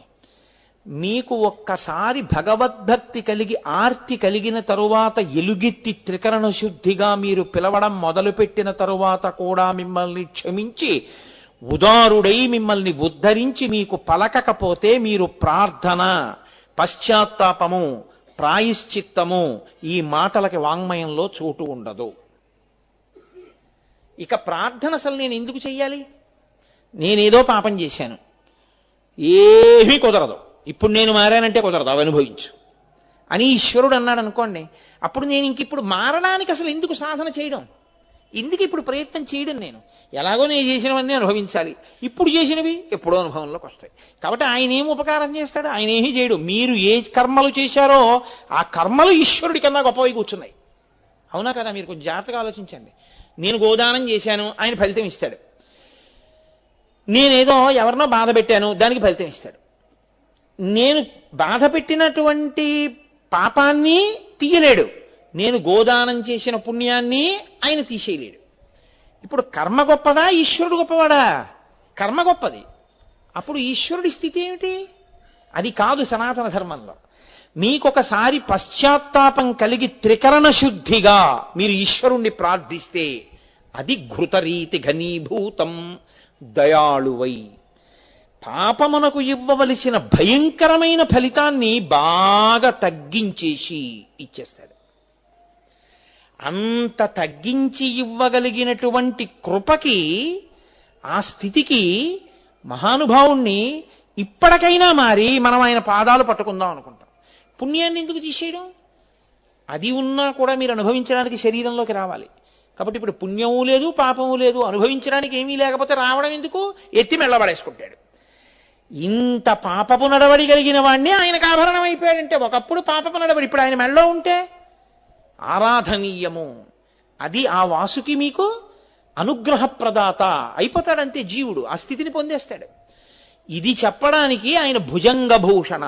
మీకు ఒక్కసారి భగవద్భక్తి కలిగి ఆర్తి కలిగిన తరువాత ఎలుగెత్తి త్రికరణ శుద్ధిగా మీరు పిలవడం మొదలుపెట్టిన తరువాత కూడా మిమ్మల్ని క్షమించి ఉదారుడై మిమ్మల్ని ఉద్ధరించి మీకు పలకకపోతే మీరు ప్రార్థన, పశ్చాత్తాపము, ప్రాయశ్చిత్తము ఈ మాటలకి వాంగ్మయంలో చోటు ఉండదు. ఇక ప్రార్థన అసలు నేను ఎందుకు చెయ్యాలి? నేనేదో పాపం చేశాను, ఏమీ కుదరదు, ఇప్పుడు నేను మారానంటే కుదరదు, అవి అనుభవించు అని ఈశ్వరుడు అన్నాడు అనుకోండి. అప్పుడు నేను ఇప్పుడు మారడానికి అసలు ఎందుకు సాధన చేయడం, ఎందుకు ఇప్పుడు ప్రయత్నం చేయడం? నేను ఎలాగో నేను చేసినవన్నీ అనుభవించాలి, ఇప్పుడు చేసినవి ఎప్పుడో అనుభవంలోకి వస్తాయి. కాబట్టి ఆయన ఏం ఉపకారం చేస్తాడు? ఆయన ఏమీ చేయడు. మీరు ఏ కర్మలు చేశారో ఆ కర్మలు ఈశ్వరుడి కన్నా గొప్పవి కూర్చున్నాయి. అవునా కదా? మీరు కొంచెం జాగ్రత్తగా ఆలోచించండి. నేను గోదానం చేశాను, ఆయన ఫలితం ఇస్తాడు. నేనేదో ఎవరినో బాధ పెట్టాను, దానికి ఫలితం ఇస్తాడు. నేను బాధ పెట్టినటువంటి పాపాన్ని తీయలేడు, నేను గోదానం చేసిన పుణ్యాన్ని ఆయన తీసేయలేడు. ఇప్పుడు కర్మ గొప్పదా, ఈశ్వరుడు గొప్పవాడా? కర్మ గొప్పది. అప్పుడు ఈశ్వరుడి స్థితి ఏమిటి? అది కాదు సనాతన ధర్మంలో. మీకొకసారి పశ్చాత్తాపం కలిగి త్రికరణ శుద్ధిగా మీరు ఈశ్వరుణ్ణి ప్రార్థిస్తే అది ఘృతరీతి ఘనీభూతం దయాళువై పాపమునకు ఇవ్వవలసిన భయంకరమైన ఫలితాన్ని బాగా తగ్గించేసి ఇచ్చేస్తాడు. అంత తగ్గించి ఇవ్వగలిగినటువంటి కృపకి, ఆ స్థితికి మహానుభావుణ్ణి ఇప్పటికైనా మారి మనం ఆయన పాదాలు పట్టుకుందాం అనుకుంటాం. పుణ్యాన్ని ఎందుకు తీసేయడం? అది ఉన్నా కూడా మీరు అనుభవించడానికి శరీరంలోకి రావాలి. కాబట్టి ఇప్పుడు పుణ్యము లేదు, పాపము లేదు, అనుభవించడానికి ఏమీ లేకపోతే రావడం ఎందుకు? ఎత్తి మెళ్ళబడేసుకుంటాడు. ఇంత పాపపు నడవడి కలిగిన వాడిని ఆయనకు ఆభరణం అయిపోయాడంటే, ఒకప్పుడు పాపపు నడవడి, ఇప్పుడు ఆయన మెళ్ళో ఉంటే ఆరాధనీయము. అది ఆ వాసుకి మీకు అనుగ్రహప్రదాత అయిపోతాడంతే జీవుడు, ఆ స్థితిని పొందేస్తాడు. ఇది చెప్పడానికి ఆయన భుజంగభూషణ